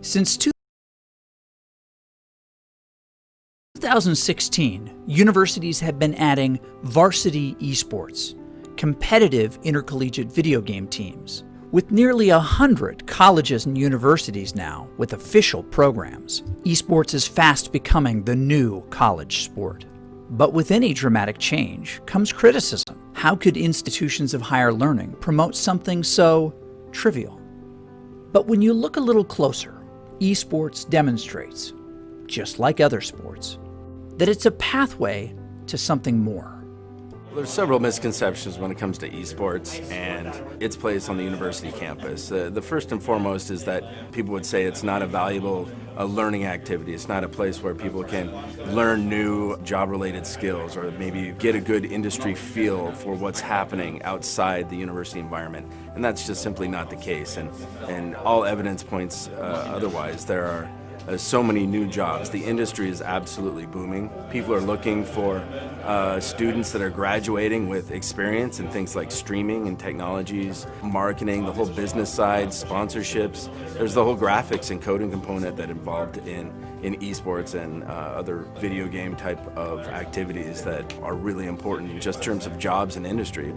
Since 2016, universities have been adding varsity esports, competitive intercollegiate video game teams, with nearly 100 colleges and universities now with official programs. Esports is fast becoming the new college sport. But with any dramatic change comes criticism. How could institutions of higher learning promote something so trivial? But when you look a little closer, esports demonstrates, just like other sports, that it's a pathway to something more. There's several misconceptions when it comes to esports and its place on the university campus. The first and foremost is that people would say it's not a valuable learning activity. It's not a place where people can learn new job-related skills or maybe get a good industry feel for what's happening outside the university environment. And that's just simply not the case. And all evidence points otherwise. There are so many new jobs. The industry is absolutely booming. People are looking for students that are graduating with experience in things like streaming and technologies, marketing, the whole business side, sponsorships. There's the whole graphics and coding component that involved in esports and other video game type of activities that are really important in just terms of jobs and industry.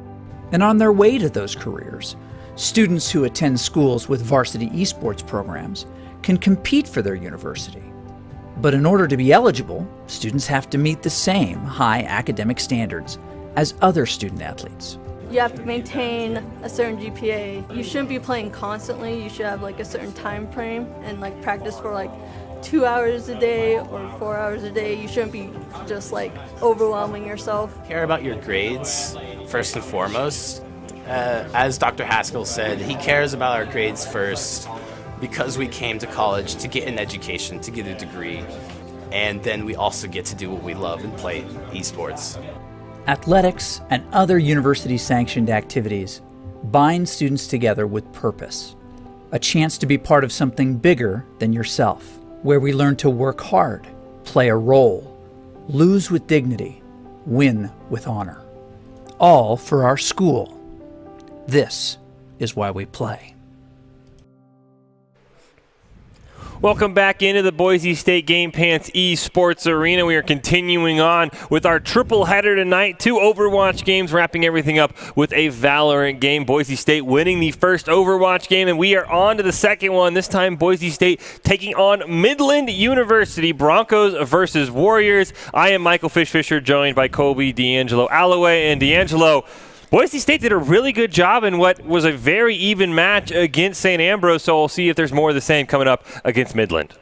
And on their way to those careers, students who attend schools with varsity esports programs can compete for their university. But in order to be eligible, students have to meet the same high academic standards as other student athletes. You have to maintain a certain GPA. You shouldn't be playing constantly. You should have like a certain time frame and like practice for like 2 hours a day or 4 hours a day. You shouldn't be just like overwhelming yourself. Care about your grades first and foremost. As Dr. Haskell said, he cares about our grades first because we came to college to get an education, to get a degree, and then we also get to do what we love and play esports. Athletics and other university-sanctioned activities bind students together with purpose, a chance to be part of something bigger than yourself, where we learn to work hard, play a role, lose with dignity, win with honor, all for our school. This is why we play. Welcome back into the Boise State Game Pants eSports Arena. We are continuing on with our triple header tonight. 2 Overwatch games, wrapping everything up with a Valorant game. Boise State winning the first Overwatch game, and we are on to the second one. This time, Boise State taking on Midland University, Broncos versus Warriors. I am Michael Fisher, joined by Colby, D'Angelo Alloway, and D'Angelo. Boise State did a really good job in what was a very even match against St. Ambrose, so we'll see if there's more of the same coming up against Midland.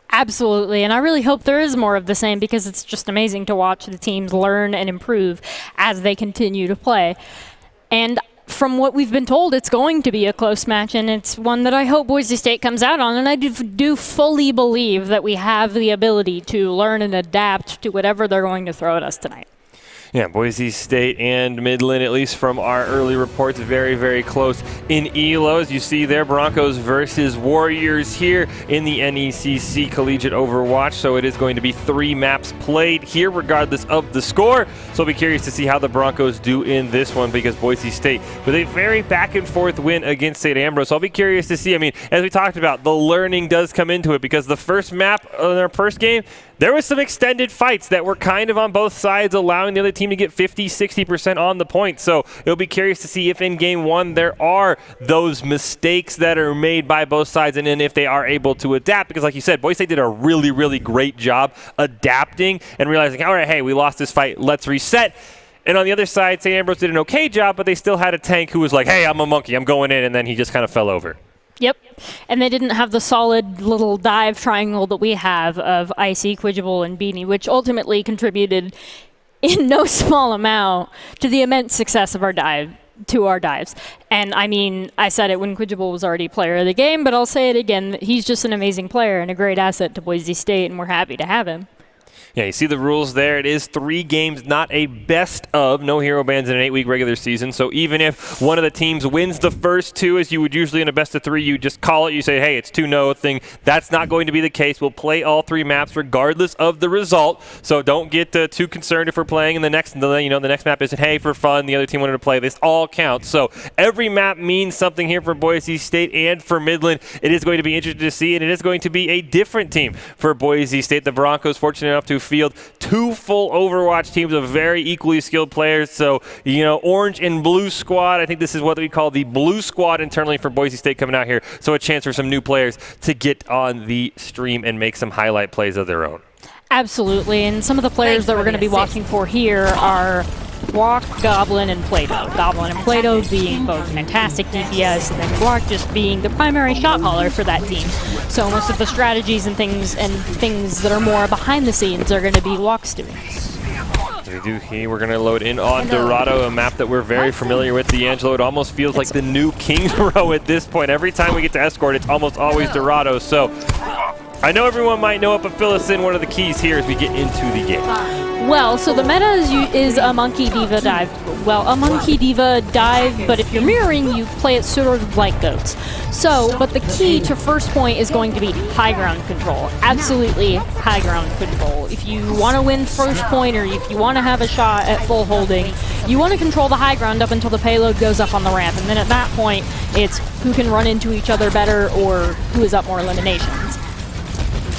Absolutely, and I really hope there is more of the same because it's just amazing to watch the teams learn and improve as they continue to play. And from what we've been told, it's going to be a close match, and it's one that I hope Boise State comes out on, and I do fully believe that we have the ability to learn and adapt to whatever they're going to throw at us tonight. Yeah, Boise State and Midland, at least from our early reports, very, very close in ELO. As you see there, Broncos versus Warriors here in the NECC Collegiate Overwatch. So it is going to be 3 maps played here, regardless of the score. So I'll be curious to see how the Broncos do in this one, because Boise State with a very back-and-forth win against St. Ambrose. So I'll be curious to see. I mean, as we talked about, the learning does come into it, because the first map in our first game, there was some extended fights that were kind of on both sides, allowing the other team to get 50-60% on the point. So it'll be curious to see if in game 1 there are those mistakes that are made by both sides, and then if they are able to adapt. Because like you said, Boise State did a really, really great job adapting and realizing, all right, hey, we lost this fight, let's reset. And on the other side, St. Ambrose did an okay job, but they still had a tank who was like, hey, I'm a monkey, I'm going in, and then he just kind of fell over. Yep, and they didn't have the solid little dive triangle that we have of Icy, Quidgible, and Beanie, which ultimately contributed in no small amount to the immense success of our dives. And I mean, I said it when Quidgible was already player of the game, but I'll say it again, he's just an amazing player and a great asset to Boise State, and we're happy to have him. Yeah, you see the rules there. It is 3 games, not a best of. No hero bans in an 8-week regular season. So even if one of the teams wins the first 2, as you would usually in a best of 3, you just call it. You say, hey, it's 2-0 thing. That's not going to be the case. We'll play all 3 maps regardless of the result. So don't get too concerned if we're playing in the next map isn't, hey, for fun, the other team wanted to play. This all counts. So every map means something here for Boise State and for Midland. It is going to be interesting to see, and it is going to be a different team for Boise State. The Broncos fortunate enough to field 2 full Overwatch teams of very equally skilled players. So, orange and blue squad. I think this is what we call the blue squad internally for Boise State coming out here. So a chance for some new players to get on the stream and make some highlight plays of their own. Absolutely, and some of the players that we're going to be watching for here are Block, Goblin, and Plato. Goblin and Plato being both fantastic DPS, and then Block just being the primary shot caller for that team. So most of the strategies and things that are more behind the scenes are going to be Block's doing. We do here. We're going to load in on Dorado, a map that we're very familiar with. D'Angelo, it almost feels like the new Kings Row at this point. Every time we get to escort, it's almost always Dorado. So I know everyone might know it, but fill us in. What are the keys here as we get into the game? Well, so the meta is a Monkey Diva dive. Well, a Monkey Diva dive, but if you're mirroring, you play it sort of like goats. So, but the key to first point is going to be high ground control. Absolutely high ground control. If you want to win first point, or if you want to have a shot at full holding, you want to control the high ground up until the payload goes up on the ramp. And then at that point, it's who can run into each other better or who is up more eliminations.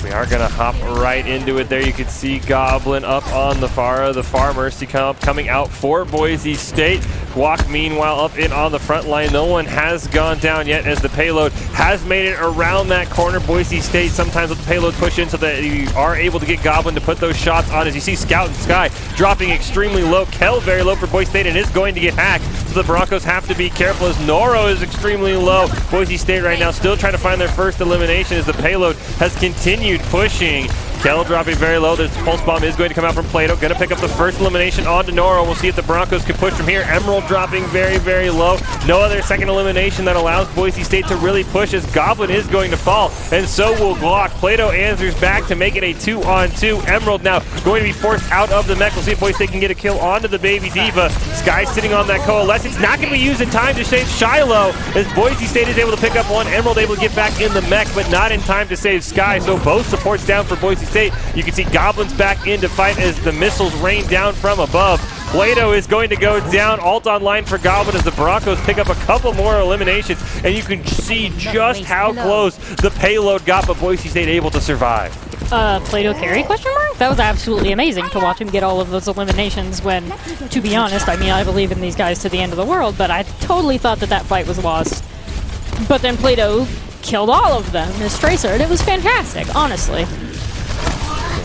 We are going to hop right into it there. You can see Goblin up on the Pharah. The Mercy coming out for Boise State. Walk, meanwhile, up in on the front line. No one has gone down yet as the payload has made it around that corner. Boise State sometimes with the payload push in so that you are able to get Goblin to put those shots on. As you see Scout and Sky dropping extremely low. Kel very low for Boise State and is going to get hacked. So the Broncos have to be careful as Noro is extremely low. Boise State right now still trying to find their first elimination as the payload has continued pushing. Kel dropping very low. This pulse bomb is going to come out from Plato. Going to pick up the first elimination on Noro. We'll see if the Broncos can push from here. Emerald dropping very, very low. No other second elimination that allows Boise State to really push as Goblin is going to fall. And so will Glock. Plato answers back to make it a 2-on-2. Emerald now going to be forced out of the mech. We'll see if Boise State can get a kill onto the Baby Diva. Sky sitting on that coalesce. It's not going to be used in time to save Shiloh as Boise State is able to pick up one. Emerald able to get back in the mech, but not in time to save Sky. So both supports down for Boise State. You can see Goblins back into fight as the missiles rain down from above. Plato is going to go down. Ult online for Goblin as the Broncos pick up a couple more eliminations. And you can see just how close the payload got, but Boise State able to survive. Plato carry, question mark? That was absolutely amazing to watch him get all of those eliminations when, to be honest, I mean, I believe in these guys to the end of the world, but I totally thought that fight was lost. But then Plato killed all of them as Tracer, and it was fantastic, honestly.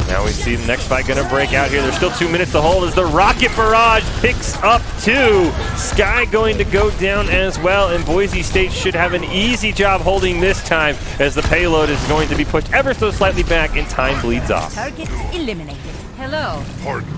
Now we see the next fight going to break out here. There's still 2 minutes to hold as the Rocket Barrage picks up 2. Sky going to go down as well, and Boise State should have an easy job holding this time as the payload is going to be pushed ever so slightly back and time bleeds off. Target eliminated. Hello.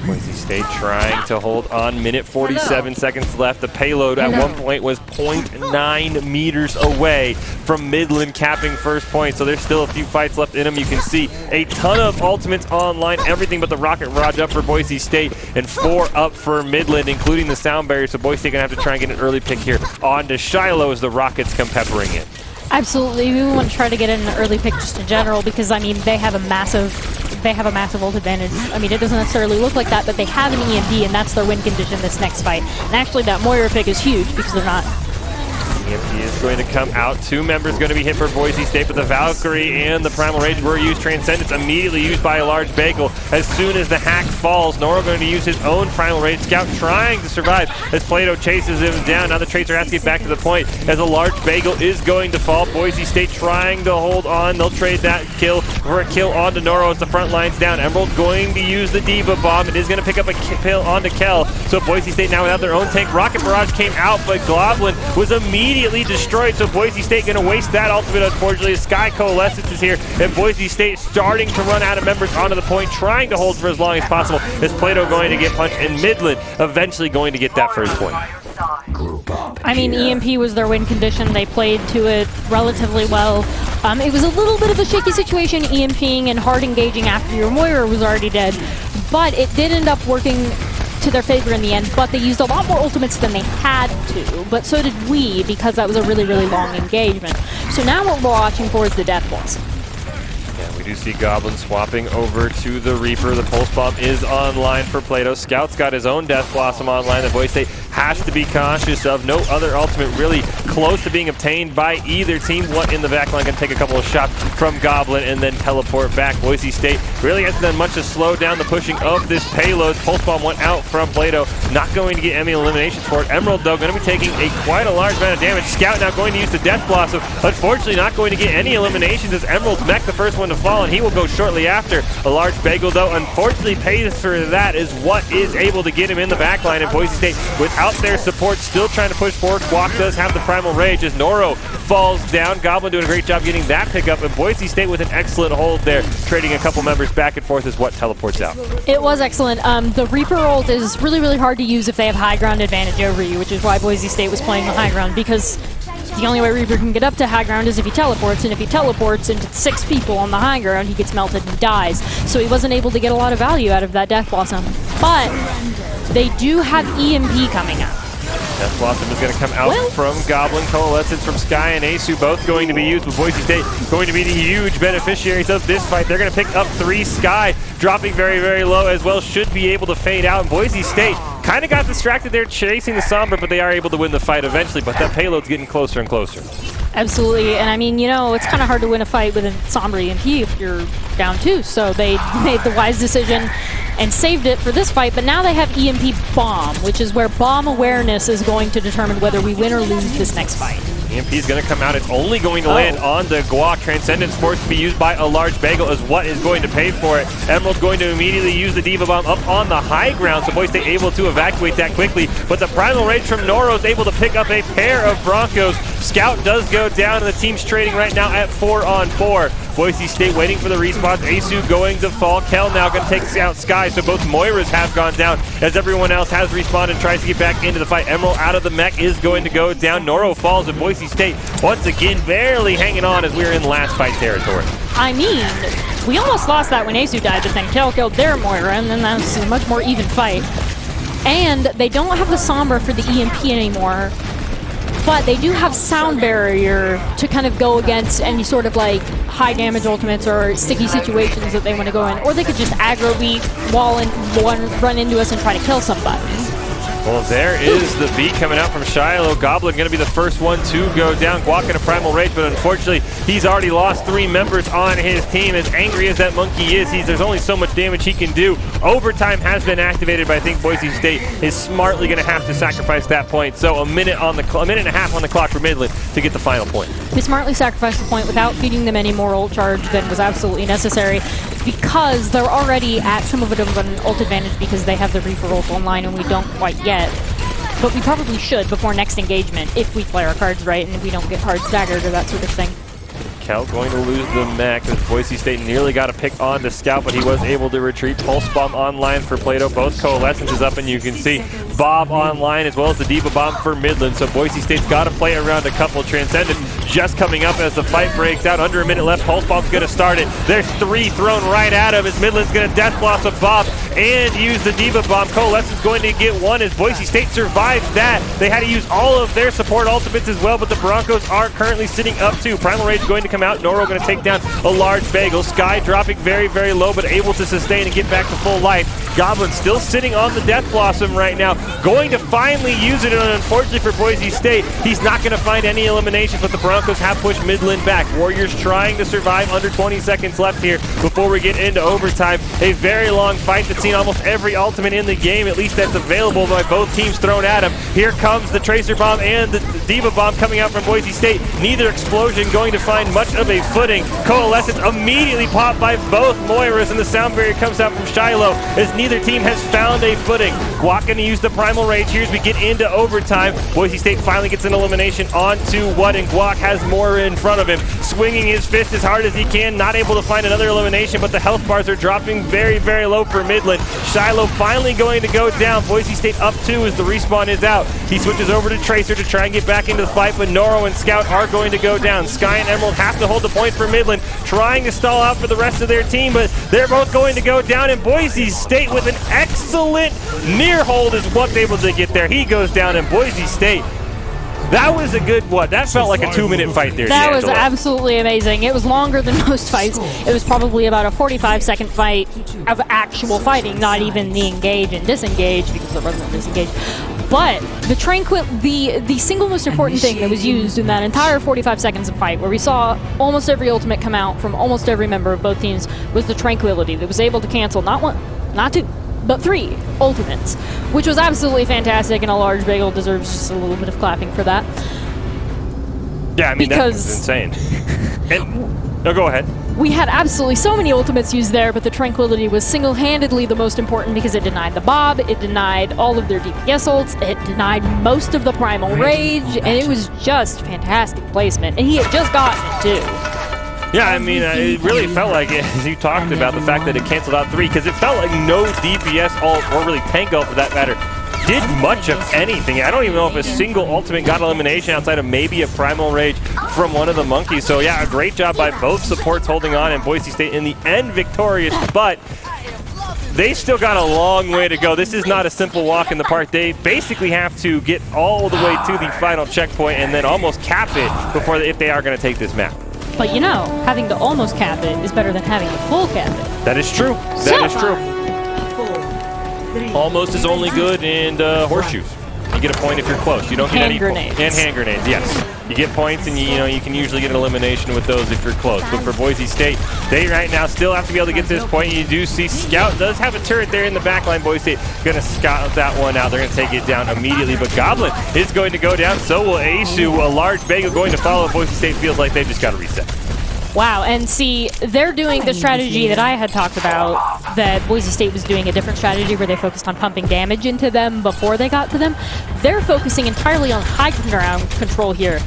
Boise State trying to hold on. Minute 47 seconds left. The payload at one point was 0.9 meters away from Midland capping first point. So there's still a few fights left in them. You can see a ton of ultimates online. Everything but the Rocket Barrage up for Boise State and 4 up for Midland, including the sound barrier. So Boise State going to have to try and get an early pick here on to Shiloh as the Rockets come peppering in. Absolutely, we want to try to get in an early pick just in general because, I mean, they have a massive ult advantage. I mean, it doesn't necessarily look like that, but they have an EMP, and that's their win condition this next fight. And actually, that Moira pick is huge because they're not... EMP is going to come out. 2 members going to be hit for Boise State, but the Valkyrie and the Primal Rage were used. Transcendence immediately used by a large bagel. As soon as the hack falls, Noro going to use his own Primal Rage. Scout trying to survive as Plato chases him down. Now the Tracer has to get back to the point as a large bagel is going to fall. Boise State trying to hold on. They'll trade that kill for a kill onto Noro as the front line's down. Emerald going to use the Diva Bomb. It is going to pick up a kill onto Kel. So Boise State now without their own tank. Rocket Barrage came out, but Goblin was immediately destroyed, so Boise State going to waste that ultimate, unfortunately. Sky Coalescence is here, and Boise State starting to run out of members onto the point, trying to hold for as long as possible. As Plato going to get punched, and Midland eventually going to get that first point. I mean, EMP was their win condition. They played to it relatively well. It was a little bit of a shaky situation, EMPing and hard engaging after your Moira was already dead. but it did end up working to their favor in the end, but they used a lot more ultimates than they had to, but so did we, because that was a really, really long engagement. So now what we're watching for is the Death Blossom. Yeah, we do see Goblin swapping over to the Reaper. The Pulse Bomb is online for Plato. Scout's got his own Death Blossom online. The Boise State has to be cautious of. No other ultimate really close to being obtained by either team. What in the backline can take a couple of shots from Goblin and then teleport back. Boise State really hasn't done much to slow down the pushing of this payload. Pulse Bomb went out from Plato. Not going to get any eliminations for it. Emerald, though, going to be taking quite a large amount of damage. Scout now going to use the Death Blossom. Unfortunately, not going to get any eliminations as Emerald's mech the first one to fall, and he will go shortly after. A large bagel, though, unfortunately pays for that, is what is able to get him in the backline. And Boise State, without their support, still trying to push forward. Guac does have the Primal Rage as Noro falls down. Goblin doing a great job getting that pickup, and Boise State with an excellent hold there, trading a couple members back and forth is what teleports out. It was excellent. The Reaper ult is really, really hard to use if they have high ground advantage over you, which is why Boise State was playing the high ground, because the only way Reaper can get up to high ground is if he teleports, and if he teleports into 6 people on the high ground, he gets melted and dies. So he wasn't able to get a lot of value out of that Death Blossom. But they do have EMP coming up. Death Blossom is going to come out from Goblin. Coalescence from Sky and Asu both going to be used, but Boise State going to be the huge beneficiaries of this fight. They're going to pick up 3. Sky dropping very, very low as well, should be able to fade out. And Boise State kind of got distracted there chasing the Sombra, but they are able to win the fight eventually, but that payload's getting closer and closer. Absolutely, and I mean, you know, it's kind of hard to win a fight with a Sombra EMP if you're down 2, so they made the wise decision and saved it for this fight, but now they have EMP Bomb, which is where bomb awareness is going to determine whether we win or lose this next fight. EMP is going to come out. It's only going to land on the Guac. Transcendence forced to be used by a large bagel is what is going to pay for it. Emerald's going to immediately use the Diva Bomb up on the high ground, so Boise State able to evacuate that quickly, but the Primal Rage from Noro is able to pick up a pair of Broncos. Scout does go down, and the team's trading right now at 4-on-4. Boise State waiting for the respawns. Asu going to fall. Kel now going to take out Sky, so both Moiras have gone down as everyone else has respawned and tries to get back into the fight. Emerald out of the mech is going to go down. Noro falls, and Boise State once again barely hanging on as we're in last fight territory. I mean, we almost lost that when Asu died, but then Kel killed their Moira, and then that's a much more even fight. And they don't have the Sombra for the EMP anymore, but they do have Sound Barrier to kind of go against any sort of like high damage ultimates or sticky situations that they want to go in. Or they could just aggro beat, wall and run into us and try to kill somebody. Well, there is the beat coming out from Shiloh. Goblin going to be the first one to go down. Guac in a Primal Rage, but unfortunately, he's already lost 3 members on his team. As angry as that monkey is, there's only so much damage he can do. Overtime has been activated, but I think Boise State is smartly going to have to sacrifice that point. So a minute and a half on the clock for Midland to get the final point. They smartly sacrificed the point without feeding them any more ult charge than was absolutely necessary, because they're already at somewhat of an ult advantage because they have the Reaper ult online and we don't quite yet. But we probably should before next engagement if we play our cards right and we don't get hard staggered or that sort of thing. Kel going to lose the mech as Boise State nearly got a pick on the Scout, but he was able to retreat. Pulse Bomb online for Plato. Both Coalescence is up, and you can see Bob online as well as the Diva Bomb for Midland. So Boise State's got to play around a couple. Transcendent just coming up as the fight breaks out. Under a minute left. Pulse Bomb's going to start it. There's 3 thrown right at him as Midland's going to Death Blossom Bob and use the Diva Bomb. Coalescence going to get 1 as Boise State survives that. They had to use all of their support ultimates as well, but the Broncos are currently sitting up 2. Primal Rage going to come out. Noro going to take down a large bagel. Sky dropping very, very low, but able to sustain and get back to full life. Goblin still sitting on the Death Blossom right now. Going to finally use it, and unfortunately for Boise State, he's not going to find any eliminations, but the Broncos have pushed Midland back. Warriors trying to survive. Under 20 seconds left here before we get into overtime. A very long fight that's seen almost every ultimate in the game, at least that's available by both teams thrown at him. Here comes the Tracer Bomb and the Diva Bomb coming out from Boise State. Neither explosion going to find much of a footing. Coalescence immediately popped by both Moiras, and the Sound Barrier comes out from Shiloh as neither team has found a footing. Guac going to use the Primal Rage here as we get into overtime. Boise State finally gets an elimination onto What, and Guac has more in front of him. Swinging his fist as hard as he can, not able to find another elimination, but the health bars are dropping very, very low for Midland. Shiloh finally going to go down. Boise State up 2 as the respawn is out. He switches over to Tracer to try and get back into the fight, but Noro and Scout are going to go down. Sky and Emerald have to hold the point for Midland, trying to stall out for the rest of their team, but they're both going to go down, and Boise State State with an excellent near hold is what's able to get there. He goes down, and Boise State, that was a good what? That felt like a 2-minute fight there, That was D'Angelo. absolutely amazing. It was longer than most fights. It was probably about a 45-second fight of actual fighting, not even the engage and disengage, because there wasn't a disengage. But the single most important thing that was used in that entire 45 seconds of fight, where we saw almost every ultimate come out from almost every member of both teams, was the tranquility that was able to cancel not one, not two, but 3 ultimates, which was absolutely fantastic, and a large bagel deserves just a little bit of clapping for that. Yeah, I mean, that was Because insane. No, go ahead. we had absolutely so many ultimates used there, but the tranquility was single-handedly the most important because it denied the Bob, it denied all of their DPS ults, it denied most of the Primal Rage, and it was just fantastic placement. And he had just gotten it too. Yeah, I mean, it really felt like it, as you talked about the fact that it canceled out 3, because it felt like no DPS ult, or really tank ult for that matter, did much of anything. I don't even know if a single ultimate got elimination outside of maybe a Primal Rage from one of the monkeys. So yeah, a great job by both supports holding on, and Boise State in the end victorious, but they still got a long way to go. This is not a simple walk in the park. They basically have to get all the way to the final checkpoint and then almost cap it before if they are going to take this map. But you know, having to almost cap it is better than having to full cap it. That is true. That is true. Almost is only good in horseshoes. You get a point if you're close. You don't get any grenades. And hand grenades, yes. You get points, and you can usually get an elimination with those if you're close. But for Boise State, they right now still have to be able to get to this point. You do see Scout does have a turret there in the back line. Boise State going to scout that one out. They're going to take it down immediately. But Goblin is going to go down. So will Asu. A large bagel going to follow. Boise State feels like they've just got to reset. Wow, and see, they're doing the strategy that I had talked about, that Boise State was doing a different strategy where they focused on pumping damage into them before they got to them. They're focusing entirely on high ground control here,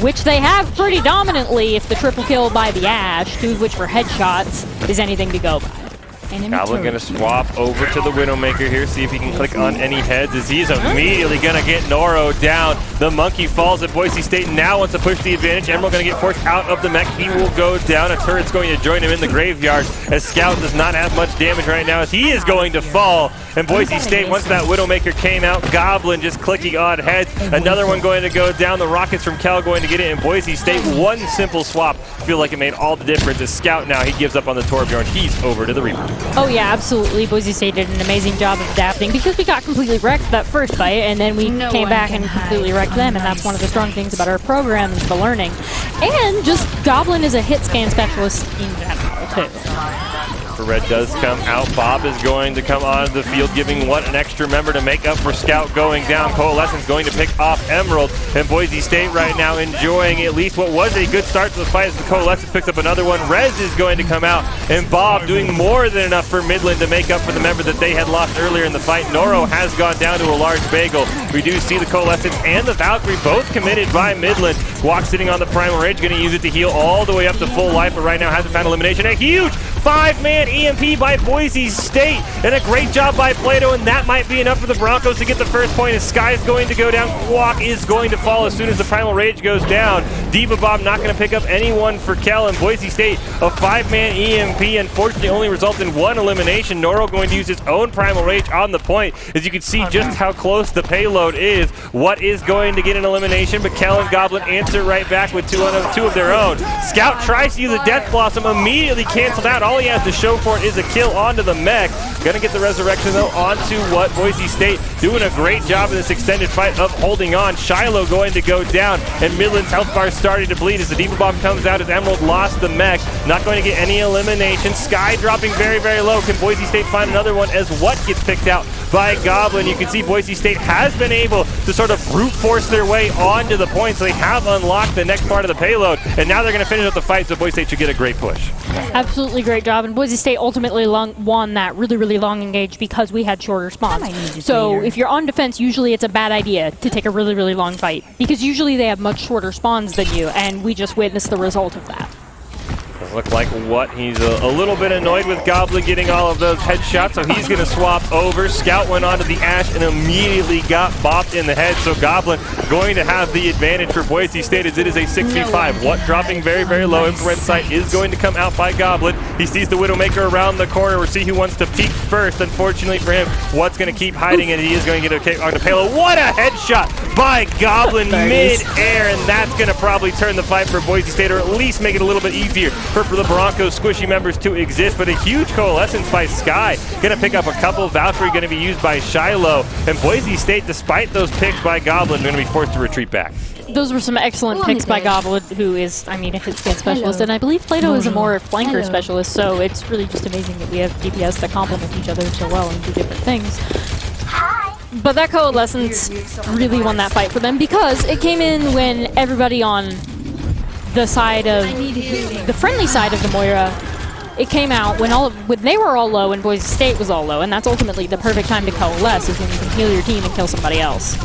which they have pretty dominantly if the triple kill by the Ash, 2 of which were headshots, is anything to go by. Goblin going to swap over to the Widowmaker here, see if he can click on any heads, as he's immediately going to get Noro down. The monkey falls at Boise State, now wants to push the advantage. Emerald going to get forced out of the mech. He will go down. A turret's going to join him in the graveyard, as Scout does not have much damage right now, as he is going to fall. And Boise State, once that Widowmaker came out, Goblin just clicking on heads. Another one going to go down. The rockets from Cal going to get it, and Boise State, one simple swap. Feel like it made all the difference. As Scout now, he gives up on the Torbjorn. He's over to the Reaper. Oh yeah, absolutely. Boise State did an amazing job of adapting, because we got completely wrecked that first fight, and then we came back and completely wrecked them, and that's one of the strong things about our program is the learning. And just Goblin is a hit scan specialist in general, too. Red does come out. Bob is going to come onto the field, giving what an extra member to make up for Scout going down. Coalescence going to pick off Emerald, and Boise State right now enjoying at least what was a good start to the fight as the Coalescence picks up another one. Rez is going to come out, and Bob doing more than enough for Midland to make up for the member that they had lost earlier in the fight. Noro has gone down to a large bagel. We do see the Coalescence and the Valkyrie both committed by Midland. Walk sitting on the Primal Rage, going to use it to heal all the way up to full life, but right now hasn't found elimination. A huge 5-man EMP by Boise State, and a great job by Plato, and that might be enough for the Broncos to get the first point, as Sky is going to go down. Quack is going to fall as soon as the Primal Rage goes down. Diva Bob not going to pick up anyone for Kel, and Boise State, a 5-man EMP, unfortunately only results in 1 elimination. Noro going to use his own Primal Rage on the point, as you can see just how close the payload is. What is going to get an elimination, but Kel and Goblin answer right back with two of their own. Scout tries to use a Death Blossom, immediately canceled out. All he has to show for it is a kill onto the mech. Gonna get the resurrection though onto what Boise State doing a great job in this extended fight of holding on. Shiloh going to go down, and Midland's health bar starting to bleed as the Diva Bomb comes out, as Emerald lost the mech. Not going to get any elimination. Sky dropping very, very low. Can Boise State find another one, as what gets picked out by Goblin? You can see Boise State has been able to sort of brute force their way onto the point, so they have unlocked the next part of the payload, and now they're going to finish up the fight, so Boise State should get a great push. Absolutely great job, and Boise State ultimately won that really, really long engage because we had shorter spawns. So if you're on defense, usually it's a bad idea to take a really, really long fight, because usually they have much shorter spawns than you, and we just witnessed the result of that. Look like what? He's a little bit annoyed with Goblin getting all of those headshots, so he's going to swap over. Scout went onto the Ash and immediately got bopped in the head, so Goblin going to have the advantage for Boise State as it is a 6v5. What dropping very, very low. Infrared sight is going to come out by Goblin. He sees the Widowmaker around the corner. We'll see who wants to peek first. Unfortunately for him, What's going to keep hiding it. He is going to get a kick onto Palo. What a headshot by Goblin mid-air, and that's going to probably turn the fight for Boise State, or at least make it a little bit easier for the Broncos squishy members to exist. But a huge coalescence by Sky. Going to pick up a couple. Valkyrie going to be used by Shiloh. And Boise State, despite those picks by Goblin, going to be forced to retreat back. Those were some excellent picks by Goblin, who is, I mean, a hit scan specialist, and I believe Plato is a more flanker specialist, so it's really just amazing that we have DPS that complement each other so well and do different things. But that coalescence really won that fight for them because it came in when everybody on the side of the friendly side of the Moira, it came out when they were all low and Boise State was all low, and that's ultimately the perfect time to coalesce, is when you can heal your team and kill somebody else.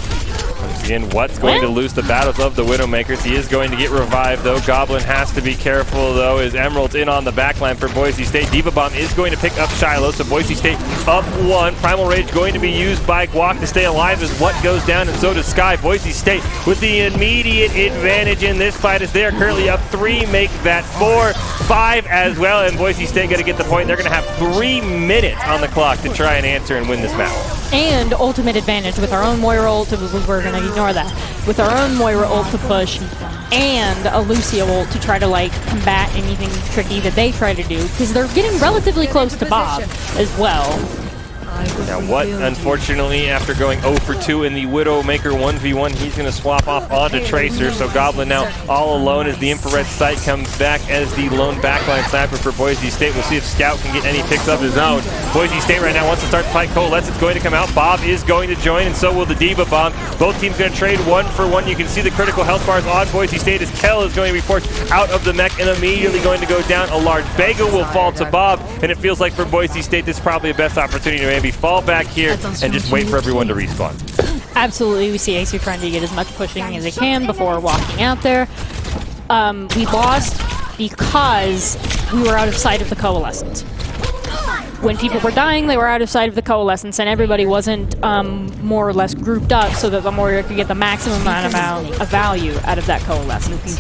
Again, What's going to lose the battles of the Widowmakers. He is going to get revived, though. Goblin has to be careful, though, as Emerald's in on the backline for Boise State. Diva Bomb is going to pick up Shiloh, so Boise State up one. Primal Rage going to be used by Guac to stay alive as What goes down, and so does Sky. Boise State with the immediate advantage in this fight as they are currently up 3, make that 4, 5 as well, and Boise State going to get the point. They're going to have 3 minutes on the clock to try and answer and win this match. And ultimate advantage with our own Moira ult, we're going to ignore that. With our own Moira ult to push and a Lucio ult to try to like combat anything tricky that they try to do, because they're getting relatively close to Bob as well. Now What, unfortunately, after going 0 for 2 in the Widowmaker 1v1, he's going to swap off onto Tracer, so Goblin now all alone as the infrared sight comes back as the lone backline sniper for Boise State. We'll see if Scout can get any picks of his own. Boise State right now wants to start the fight. Coalesce, it's going to come out. Bob is going to join, and so will the Diva Bomb. Both teams going to trade 1 for 1. You can see the critical health bars on Boise State as Kel is going to be forced out of the mech and immediately going to go down. A large bagel will fall to Bob, and it feels like for Boise State this is probably the best opportunity to maybe fall back here and just wait for everyone to respawn. Absolutely, we see Asu trying to get as much pushing as they can before walking out there. We lost because we were out of sight of the coalescence. When people were dying, they were out of sight of the coalescence, and everybody wasn't more or less grouped up so that the Moira could get the maximum amount of value out of that coalescence.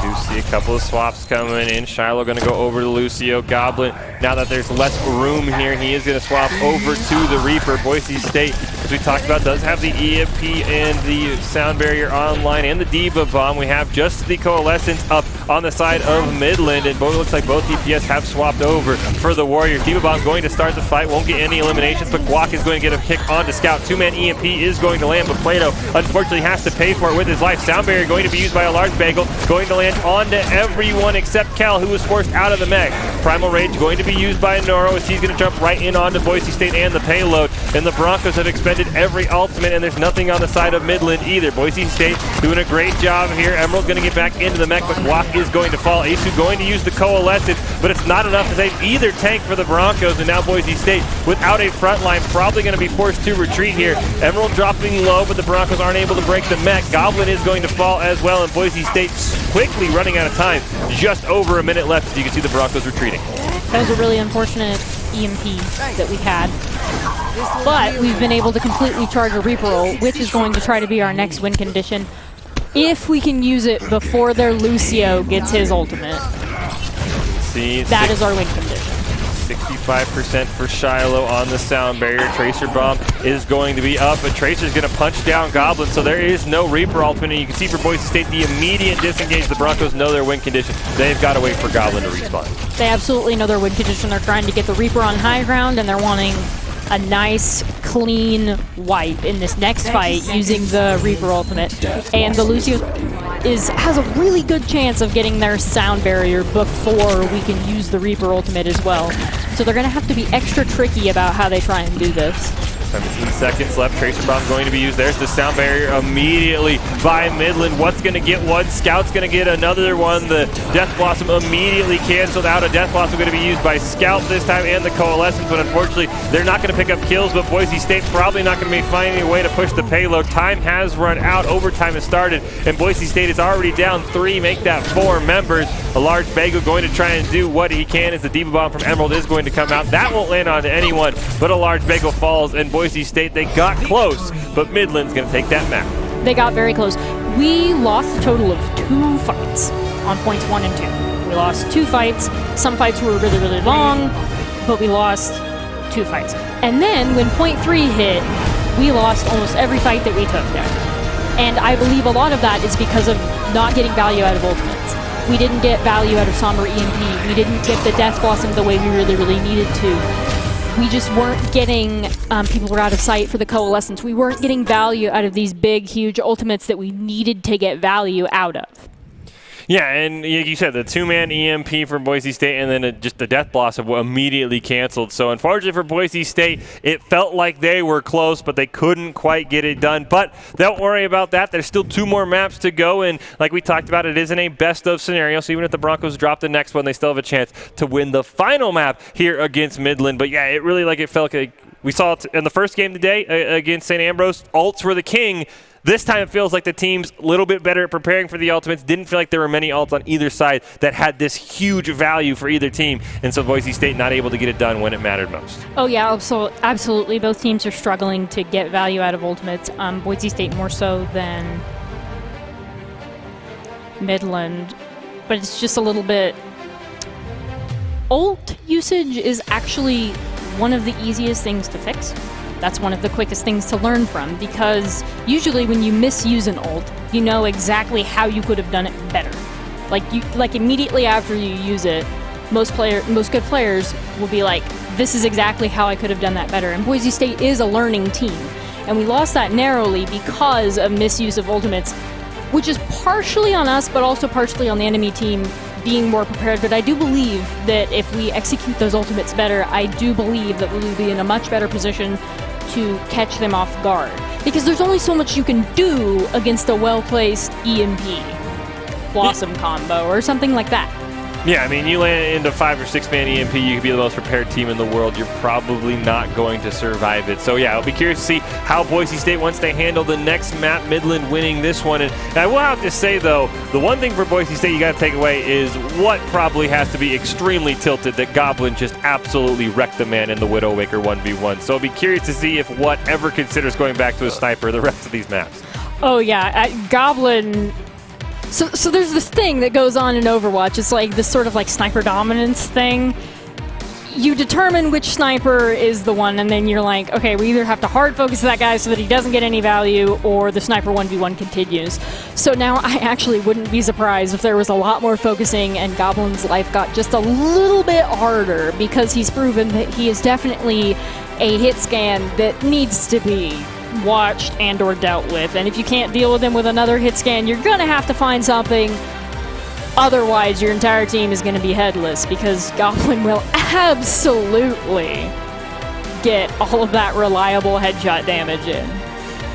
Do see a couple of swaps coming in. Shiloh going to go over to Lucio. Goblin, now that there's less room here, he is going to swap over to the Reaper. Boise State, as we talked about, does have the EMP and the sound barrier online and the Diva Bomb. We have just the Coalescence up on the side of Midland, and both looks like both DPS have swapped over for the Warriors. Diva Bomb going to start the fight, won't get any eliminations, but Guac is going to get a kick onto Scout. 2-man EMP is going to land, but Plato unfortunately has to pay for it with his life. Sound barrier going to be used by a large bagel, going to land onto everyone except Cal, who was forced out of the mech. Primal Rage going to be used by Noro as he's going to jump right in onto Boise State and the payload. And the Broncos have expended every ultimate, and there's nothing on the side of Midland either. Boise State doing a great job here. Emerald's going to get back into the mech, but Guac is going to fall. Asu going to use the Coalescence, but it's not enough to save either tank for the Broncos, and now Boise State, without a front line, probably going to be forced to retreat here. Emerald dropping low, but the Broncos aren't able to break the mech. Goblin is going to fall as well, and Boise State quickly running out of time. Just over a minute left, as you can see the Broncos retreating. That was a really unfortunate EMP that we had. But we've been able to completely charge a Reaper ult, which is going to try to be our next win condition, if we can use it before their Lucio gets his ultimate. See, that is our win condition. 65% for Shiloh on the sound barrier. Tracer Bomb is going to be up, but Tracer's going to punch down Goblin, so there is no Reaper ultimate. You can see for Boise State the immediate disengage. The Broncos know their win condition. They've got to wait for Goblin to respawn. They absolutely know their win condition. They're trying to get the Reaper on high ground, and they're wanting a nice, clean wipe in this next fight using the Reaper ultimate. And the Lucio has a really good chance of getting their sound barrier before we can use the Reaper ultimate as well. So they're going to have to be extra tricky about how they try and do this. 17 seconds left. Tracer bomb going to be used. There's the sound barrier immediately by Midland. What's going to get one? Scout's going to get another one. The Death Blossom immediately canceled out. A Death Blossom going to be used by Scout this time and the Coalescence, but unfortunately they're not going to pick up kills, but Boise State probably not going to be finding a way to push the payload. Time has run out. Overtime has started, and Boise State is already down 3. Make that 4 members. A large Bagel going to try and do what he can as the Diva Bomb from Emerald is going to come out. That won't land on anyone, but a large Bagel falls, and Boise State, they got close, but Midland's going to take that map. They got very close. We lost a total of 2 fights on points 1 and 2. We lost 2 fights. Some fights were really, really long, but we lost 2 fights. And then when point 3 hit, we lost almost every fight that we took there. And I believe a lot of that is because of not getting value out of ultimates. We didn't get value out of Somber EMP. We didn't get the Death Blossom the way we really, really needed to. We just weren't getting, people were out of sight for the Coalescence. We weren't getting value out of these big, huge ultimates that we needed to get value out of. Yeah, and like you said, the 2-man EMP for Boise State, and then just the Death Blossom immediately canceled. So unfortunately for Boise State, it felt like they were close, but they couldn't quite get it done. But don't worry about that. There's still 2 more maps to go, and like we talked about, it isn't a best-of scenario, so even if the Broncos drop the next one, they still have a chance to win the final map here against Midland. But yeah, it really it felt like we saw it in the first game today against St. Ambrose. Ults were the king. This time it feels like the team's a little bit better at preparing for the ultimates. Didn't feel like there were many ults on either side that had this huge value for either team. And so Boise State not able to get it done when it mattered most. Oh, yeah, absolutely. Both teams are struggling to get value out of ultimates. Boise State more so than Midland. But it's just a little bit... Ult usage is actually one of the easiest things to fix. That's one of the quickest things to learn from, because usually when you misuse an ult, you know exactly how you could have done it better. Like immediately after you use it, most good players will be like, this is exactly how I could have done that better. And Boise State is a learning team, and we lost that narrowly because of misuse of ultimates, which is partially on us, but also partially on the enemy team being more prepared. But I do believe that if we execute those ultimates better, I do believe that we will be in a much better position to catch them off guard. Because there's only so much you can do against a well-placed EMP Blossom combo or something like that. Yeah, I mean, you land into 5 or 6-man EMP, you could be the most prepared team in the world. You're probably not going to survive it. So yeah, I'll be curious to see how Boise State wants to handle the next map, Midland winning this one. And I will have to say, though, the one thing for Boise State you got to take away is what probably has to be extremely tilted, that Goblin just absolutely wrecked the man in the Widowmaker 1v1. So I'll be curious to see if whatever considers going back to a sniper the rest of these maps. Oh yeah, Goblin... So there's this thing that goes on in Overwatch. It's like this sort of like sniper dominance thing. You determine which sniper is the one, and then you're like, okay, we either have to hard focus that guy so that he doesn't get any value, or the sniper 1v1 continues. So now I actually wouldn't be surprised if there was a lot more focusing and Goblin's life got just a little bit harder, because he's proven that he is definitely a hit scan that needs to be watched and or dealt with. And if you can't deal with him with another hit scan, you're gonna have to find something. Otherwise, your entire team is gonna be headless, because Goblin will absolutely get all of that reliable headshot damage in.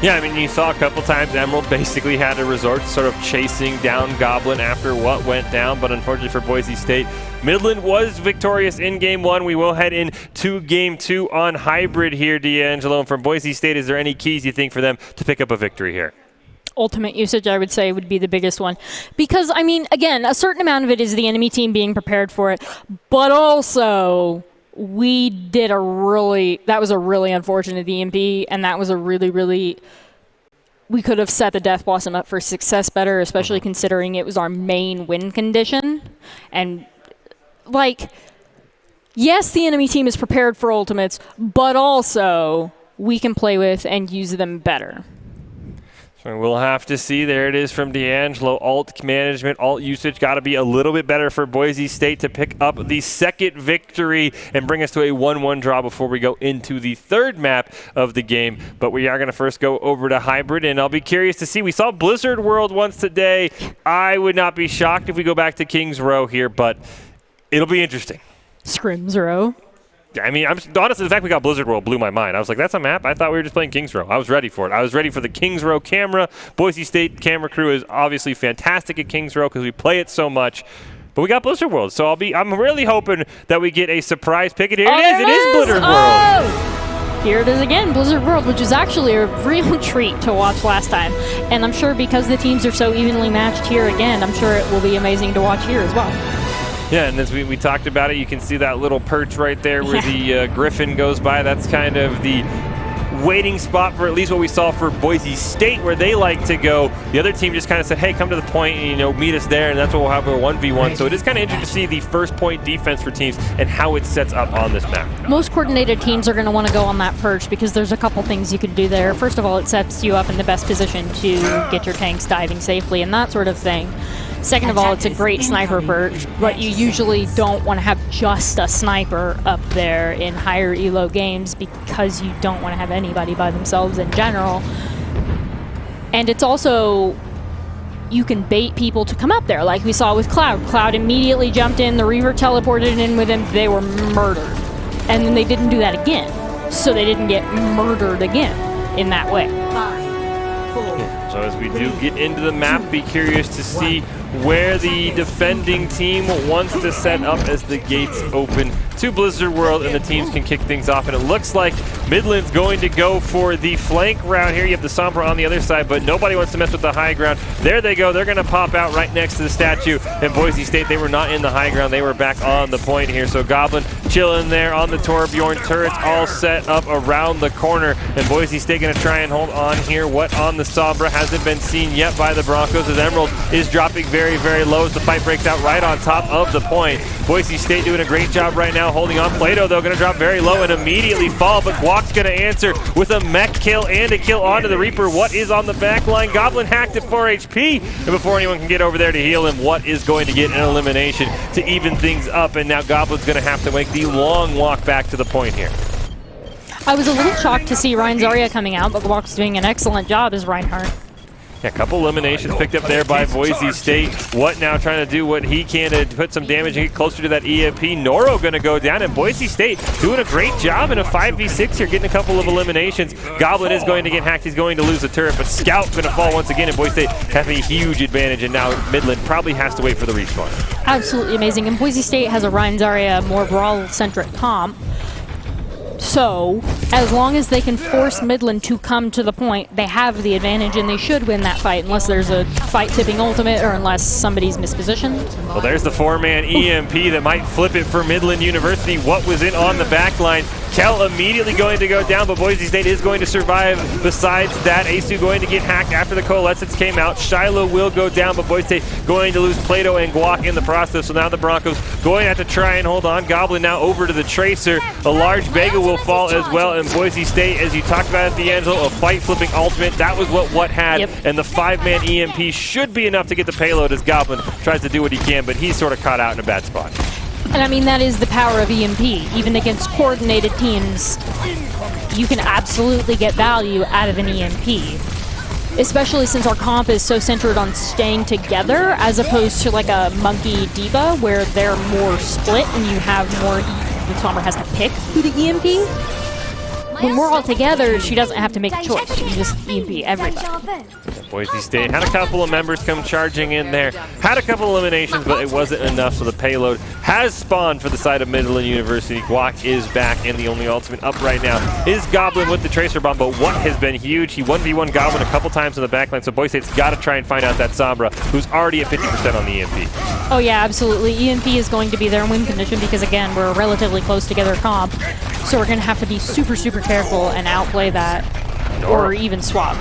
Yeah, I mean, you saw a couple times Emerald basically had to resort to sort of chasing down Goblin after what went down, but unfortunately for Boise State, Midland was victorious in Game 1. We will head into Game 2 on Hybrid here, D'Angelo. And from Boise State, is there any keys you think for them to pick up a victory here? Ultimate usage, I would say, would be the biggest one. Because, I mean, again, a certain amount of it is the enemy team being prepared for it, but also... that was a really unfortunate EMP, and that was a really, we could have set the Death Blossom up for success better, especially considering it was our main win condition. And, like, yes, the enemy team is prepared for ultimates, but also we can play with and use them better. So we'll have to see. There it is from D'Angelo. Ult management, ult usage got to be a little bit better for Boise State to pick up the second victory and bring us to a 1-1 draw before we go into the third map of the game. But we are going to first go over to Hybrid, and I'll be curious to see. We saw Blizzard World once today. I would not be shocked if we go back to Kings Row here, but it'll be interesting. Scrims Row. I mean, honestly, the fact we got Blizzard World blew my mind. I was like, that's a map? I thought we were just playing Kings Row. I was ready for it. I was ready for the Kings Row camera. Boise State camera crew is obviously fantastic at Kings Row because we play it so much. But we got Blizzard World, so I'm really hoping that we get a surprise pick. And here it is Blizzard World. Here it is again, Blizzard World, which is actually a real treat to watch last time. And I'm sure because the teams are so evenly matched here again, I'm sure it will be amazing to watch here as well. Yeah, and as we talked about it, you can see that little perch right there where the Griffin goes by. That's kind of the waiting spot for at least what we saw for Boise State, where they like to go. The other team just kind of said, hey, come to the point and, meet us there, and that's what we'll have a 1v1. So it is kind of interesting to see the first point defense for teams and how it sets up on this map. Most coordinated teams are going to want to go on that perch because there's a couple things you can do there. First of all, it sets you up in the best position to get your tanks diving safely and that sort of thing. Second of all, it's a great sniper perch, but you usually don't want to have just a sniper up there in higher elo games because you don't want to have anybody by themselves in general. And it's also, you can bait people to come up there, like we saw with Cloud. Cloud immediately jumped in, the Reaver teleported in with him, they were murdered. And then they didn't do that again, so they didn't get murdered again in that way. So as we do get into the map, be curious to see where the defending team wants to set up as the gates open to Blizzard World and the teams can kick things off. And it looks like Midland's going to go for the flank round here. You have the Sombra on the other side, but nobody wants to mess with the high ground. There they go. They're going to pop out right next to the statue. And Boise State, they were not in the high ground. They were back on the point here. So Goblin chilling there on the Torbjorn. Turrets all set up around the corner. And Boise State going to try and hold on here. What on the Sombra hasn't been seen yet by the Broncos as Emerald is dropping very, very low as the fight breaks out right on top of the point. Boise State doing a great job right now holding on. Plato, though, going to drop very low and immediately fall, but Guac's going to answer with a mech kill and a kill onto the Reaper. What is on the back line? Goblin hacked at 4 HP, and before anyone can get over there to heal him, What is going to get an elimination to even things up, and now Goblin's going to have to make the long walk back to the point here. I was a little shocked to see Ryan Zarya coming out, but Guac's doing an excellent job as Reinhardt. Yeah, a couple eliminations picked up there by Boise State. What now trying to do what he can to put some damage and get closer to that EMP. Noro going to go down, and Boise State doing a great job in a 5v6 here, getting a couple of eliminations. Goblin is going to get hacked. He's going to lose the turret, but Scout going to fall once again, and Boise State have a huge advantage, and now Midland probably has to wait for the respawn. Absolutely amazing, and Boise State has a Ryan Zarya more brawl-centric comp. So, as long as they can force Midland to come to the point, they have the advantage and they should win that fight unless there's a fight-tipping ultimate or unless somebody's mispositioned. Well, there's the 4-man EMP that might flip it for Midland University. What was in on the back line? Kel immediately going to go down, but Boise State is going to survive. Besides that, Asu going to get hacked after the coalescence came out. Shiloh will go down, but Boise State going to lose Plato and Guac in the process. So now the Broncos going to have to try and hold on. Goblin now over to the Tracer. A large Vega will fall as well, and Boise State, as you talked about at the end, a fight-flipping ultimate. That was what had, and the 5-man EMP should be enough to get the payload as Goblin tries to do what he can, but he's sort of caught out in a bad spot. And I mean, that is the power of EMP. Even against coordinated teams, you can absolutely get value out of an EMP. Especially since our comp is so centered on staying together as opposed to like a Monkey D.Va where they're more split and you have more, the Sombra has to pick who the EMP. When we're all together, she doesn't have to make a choice. She can just EMP everybody. Boise State had a couple of members come charging in there. Had a couple eliminations, but it wasn't enough, so the payload has spawned for the side of Midland University. Guac is back, and the only ultimate up right now is Goblin with the Tracer Bomb, but what has been huge, he 1v1 Goblin a couple times in the backline, so Boise State's got to try and find out that Sombra, who's already at 50% on the EMP. Oh yeah, absolutely. EMP is going to be their win condition because, again, we're a relatively close together comp, so we're going to have to be super, super careful and outplay that, or even swap.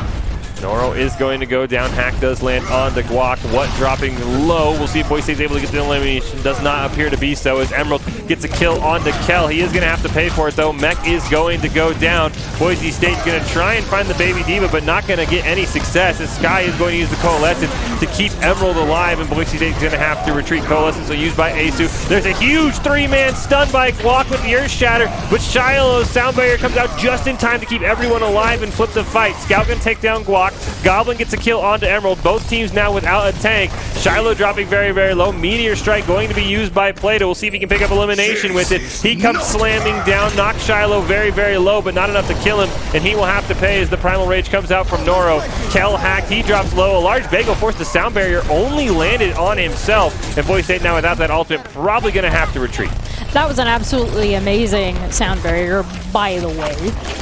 Noro is going to go down. Hack does land on the Guac. What dropping low. We'll see if Boise State's able to get the elimination. Does not appear to be so as Emerald gets a kill onto Kel. He is going to have to pay for it though. Mech is going to go down. Boise State's going to try and find the baby D.Va, but not going to get any success as Sky is going to use the Coalescence to keep Emerald alive, and Boise State's going to have to retreat. Coalescence so used by Asu. There's a huge 3-man stun by Guac with the Earth Shatter, but Shiloh's Sound Barrier comes out just in time to keep everyone alive and flip the fight. Scout going to take down Guac. block. Goblin gets a kill onto Emerald. Both teams now without a tank. Shiloh dropping very, very low. Meteor Strike going to be used by Plato. We'll see if he can pick up elimination with it. He comes slamming down, knocks Shiloh very, very low, but not enough to kill him, and he will have to pay as the Primal Rage comes out from Noro. Kel hacked, he drops low. A large bagel forced the sound barrier, only landed on himself, and Boise State now without that ultimate, probably going to have to retreat. That was an absolutely amazing sound barrier, by the way.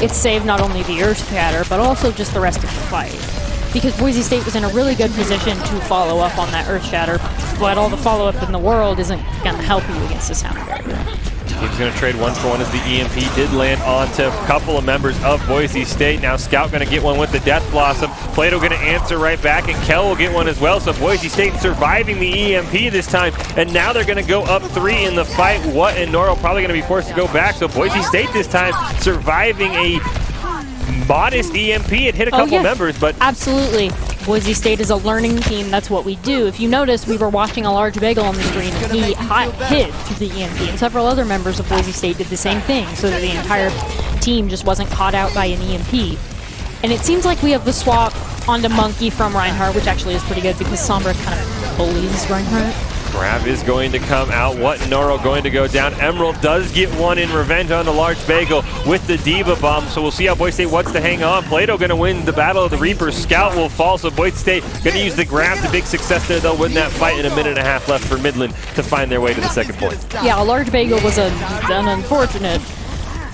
It saved not only the Earth Shatter, but also just the rest of the fight. Because Boise State was in a really good position to follow up on that Earth Shatter, but all the follow-up in the world isn't going to help you against the sound barrier. He's going to trade 1-for-1 as the EMP did land onto a couple of members of Boise State. Now Scout going to get one with the Death Blossom. Plato going to answer right back, and Kel will get one as well. So Boise State surviving the EMP this time, and now they're going to go up 3 in the fight. What and Noro probably going to be forced to go back. So Boise State this time surviving a modest EMP. It hit a couple members, but absolutely. Boise State is a learning team. That's what we do. If you notice, we were watching a large bagel on the screen, and he hid through the EMP, and several other members of Boise State did the same thing, so that the entire team just wasn't caught out by an EMP. And it seems like we have the swap onto Monkey from Reinhardt, which actually is pretty good because Sombra kind of bullies Reinhardt. Grab is going to come out. What Noro going to go down. Emerald does get one in revenge on the large bagel with the Diva Bomb. So we'll see how Boise State wants to hang on. Plato going to win the Battle of the Reapers. Scout will fall. So Boise State going to use the grab. The big success there. They'll win that fight in a minute and a half left for Midland to find their way to the second point. Yeah, a large bagel was an unfortunate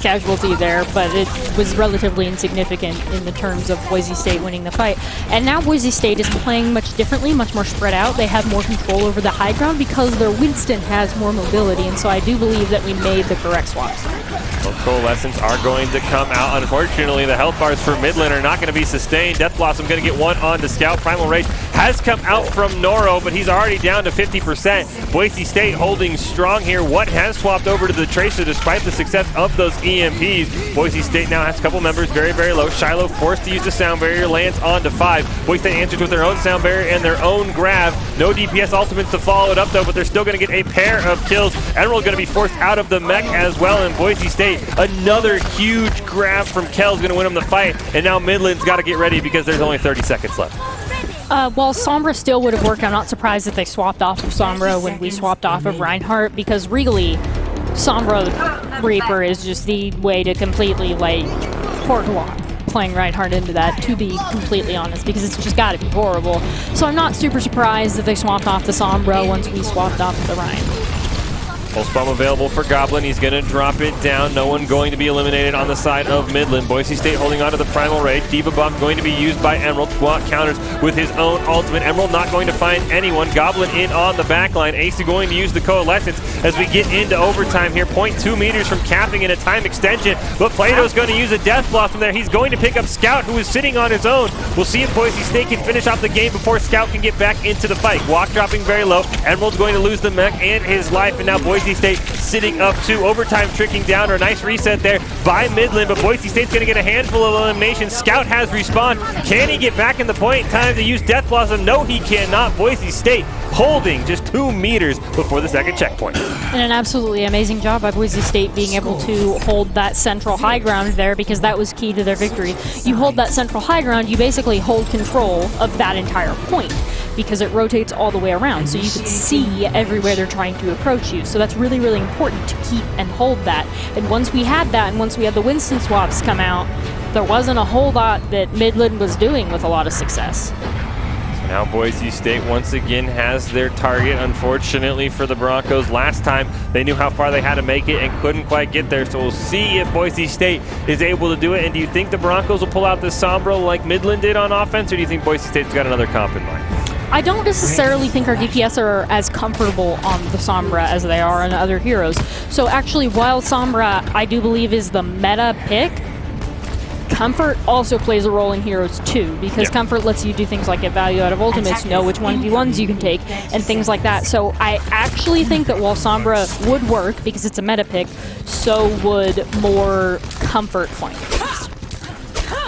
casualty there, but it was relatively insignificant in the terms of Boise State winning the fight. And now Boise State is playing much differently, much more spread out. They have more control over the high ground because their Winston has more mobility, and so I do believe that we made the correct swaps. Well, Coalescence are going to come out. Unfortunately, the health bars for Midland are not going to be sustained. Death Blossom going to get one on the Scout. Primal Rage has come out from Noro, but he's already down to 50%. Boise State holding strong here. What has swapped over to the Tracer despite the success of those EMPs. Boise State now has a couple members very, very low. Shiloh forced to use the sound barrier, lands on to 5. Boise State answers with their own sound barrier and their own grab. No DPS ultimates to follow it up though, but they're still going to get a pair of kills. Emerald going to be forced out of the mech as well, and Boise State, another huge grab from Kel's going to win them the fight, and now Midland's got to get ready because there's only 30 seconds left. While Sombra still would have worked, I'm not surprised that they swapped off of Sombra when we swapped off of Reinhardt, because really, Sombra Reaper is just the way to completely, like, hard-lock playing Reinhardt into that, to be completely honest, because it's just got to be horrible. So I'm not super surprised that they swapped off the Sombra once we swapped off the Reinhardt. Pulse Bomb available for Goblin. He's going to drop it down. No one going to be eliminated on the side of Midland. Boise State holding on to the Primal Rage. Diva Bomb going to be used by Emerald. Squat counters with his own ultimate. Emerald not going to find anyone. Goblin in on the backline. Ace going to use the Coalescence as we get into overtime here. 0.2 meters from capping in a time extension, but Plato's going to use a Death Blossom there. He's going to pick up Scout, who is sitting on his own. We'll see if Boise State can finish off the game before Scout can get back into the fight. Walk dropping very low. Emerald's going to lose the mech and his life, and now Boise State sitting up 2. Overtime tricking down, or a nice reset there by Midland, but Boise State's going to get a handful of eliminations. Scout has respawned. Can he get back in the point in time to use Death Blossom? No, he cannot. Boise State holding just 2 meters before the second checkpoint. And an absolutely amazing job by Boise State being able to hold that central high ground there, because that was key to their victory. You hold that central high ground, you basically hold control of that entire point, because it rotates all the way around, so you can see everywhere they're trying to approach you. So that's really, really important to keep and hold that. And once we had that, and once we had the Winston swaps come out, there wasn't a whole lot that Midland was doing with a lot of success. So now Boise State once again has their target. Unfortunately for the Broncos, last time they knew how far they had to make it and couldn't quite get there. So we'll see if Boise State is able to do it. And do you think the Broncos will pull out this Sombra like Midland did on offense, or do you think Boise State's got another comp in mind? I don't necessarily think our DPS are as comfortable on the Sombra as they are on other heroes. So actually, while Sombra, I do believe, is the meta pick, Comfort also plays a role in heroes too, because Comfort lets you do things like get value out of ultimates, know which 1v1s you can take, and things like that. So I actually think that while Sombra would work, because it's a meta pick, so would more Comfort flank.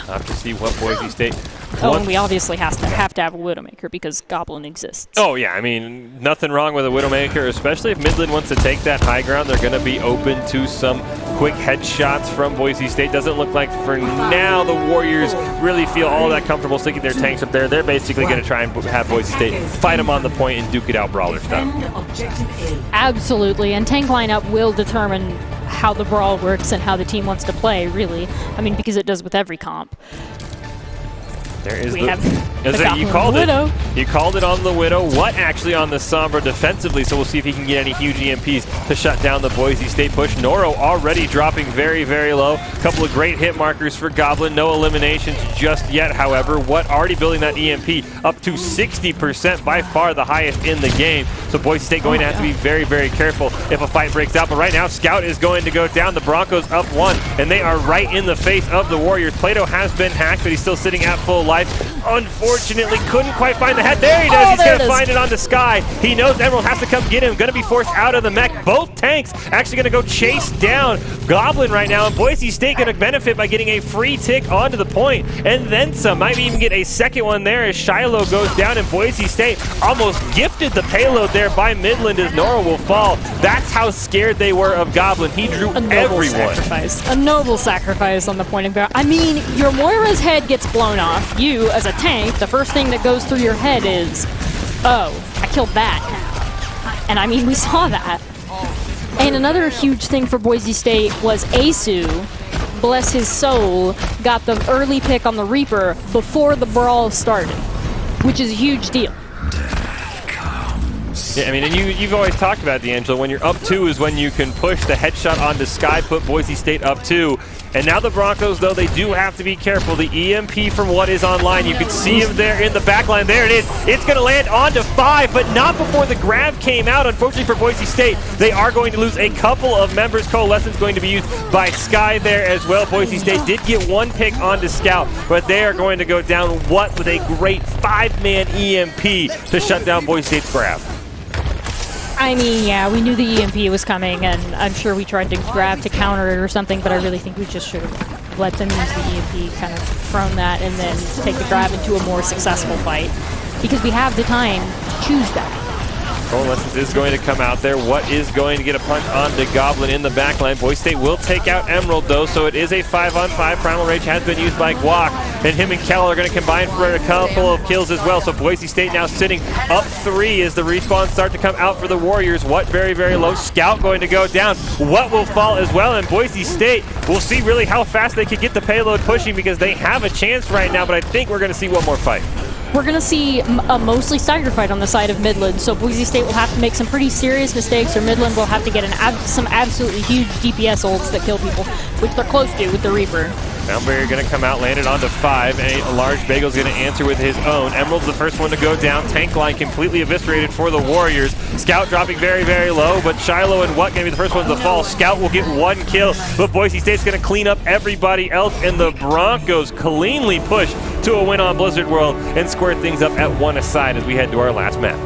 Have to see what Boise State... and we obviously have to have a Widowmaker because Goblin exists. Oh yeah, I mean, nothing wrong with a Widowmaker, especially if Midland wants to take that high ground. They're going to be open to some quick headshots from Boise State. Doesn't look like for now the Warriors really feel all that comfortable sticking their tanks up there. They're basically going to try and have Boise State fight them on the point and duke it out brawler style. Absolutely, and tank lineup will determine how the brawl works and how the team wants to play, really. I mean, because it does with every comp. There is you called Widow. You called it on the Widow. What actually on the Sombra defensively? So we'll see if he can get any huge EMPs to shut down the Boise State push. Noro already dropping very, very low. A couple of great hit markers for Goblin. No eliminations just yet, however. What already building that EMP up to 60%, by far the highest in the game. So Boise State going to have to be very, very careful if a fight breaks out. But right now, Scout is going to go down. The Broncos up 1, and they are right in the face of the Warriors. Plato has been hacked, but he's still sitting at full life. Unfortunately, couldn't quite find the head. There he does. He's going to find it on the Sky. He knows Emerald has to come get him. Going to be forced out of the mech. Both tanks actually going to go chase down Goblin right now. And Boise State going to benefit by getting a free tick onto the point. And then some. Might even get a second one there as Shiloh goes down. And Boise State almost gifted the payload there by Midland as Nora will fall. That's how scared they were of Goblin. He drew everyone. A noble sacrifice on the point of barrel. I mean, your Moira's head gets blown off. You, as a tank, the first thing that goes through your head is, oh, I killed that. And I mean, we saw that. And another huge thing for Boise State was Asu, bless his soul, got the early pick on the Reaper before the brawl started, which is a huge deal. Yeah, I mean, and you've always talked about, D'Angelo, when you're up 2 is when you can push the headshot onto Sky, put Boise State up 2. And now the Broncos, though, they do have to be careful. The EMP from what is online, you can see him there in the back line. There it is. It's going to land onto 5, but not before the grab came out. Unfortunately for Boise State, they are going to lose a couple of members. Coalescence going to be used by Sky there as well. Boise State did get 1 pick onto Scout, but they are going to go down with a great 5-man EMP to shut down Boise State's grab. I mean, yeah, we knew the EMP was coming, and I'm sure we tried to grab to counter it or something, but I really think we just should have let them use the EMP, kind of thrown that, and then take the grab into a more successful fight, because we have the time to choose that. Coalescence is going to come out there. What is going to get a punch onto Goblin in the backline? Boise State will take out Emerald, though, so it is a 5-on-5. Primal Rage has been used by Guac, and him and Kell are going to combine for a couple of kills as well. So Boise State now sitting up 3 as the respawns start to come out for the Warriors. What very, very low. Scout going to go down. What will fall as well, and Boise State will see really how fast they can get the payload pushing, because they have a chance right now, but I think we're going to see one more fight. We're going to see a mostly staggered fight on the side of Midland, so Boise State will have to make some pretty serious mistakes, or Midland will have to get some absolutely huge DPS ults that kill people, which they're close to with the Reaper. Sound Barrier going to come out, landed onto 5, and a large Bagel's going to answer with his own. Emerald's the first one to go down. Tank line completely eviscerated for the Warriors. Scout dropping very, very low, but Shiloh and What going to be the first ones to fall. Scout will get 1 kill, but Boise State's going to clean up everybody else, and the Broncos cleanly push to a win on Blizzard World and square things up at 1 aside as we head to our last map.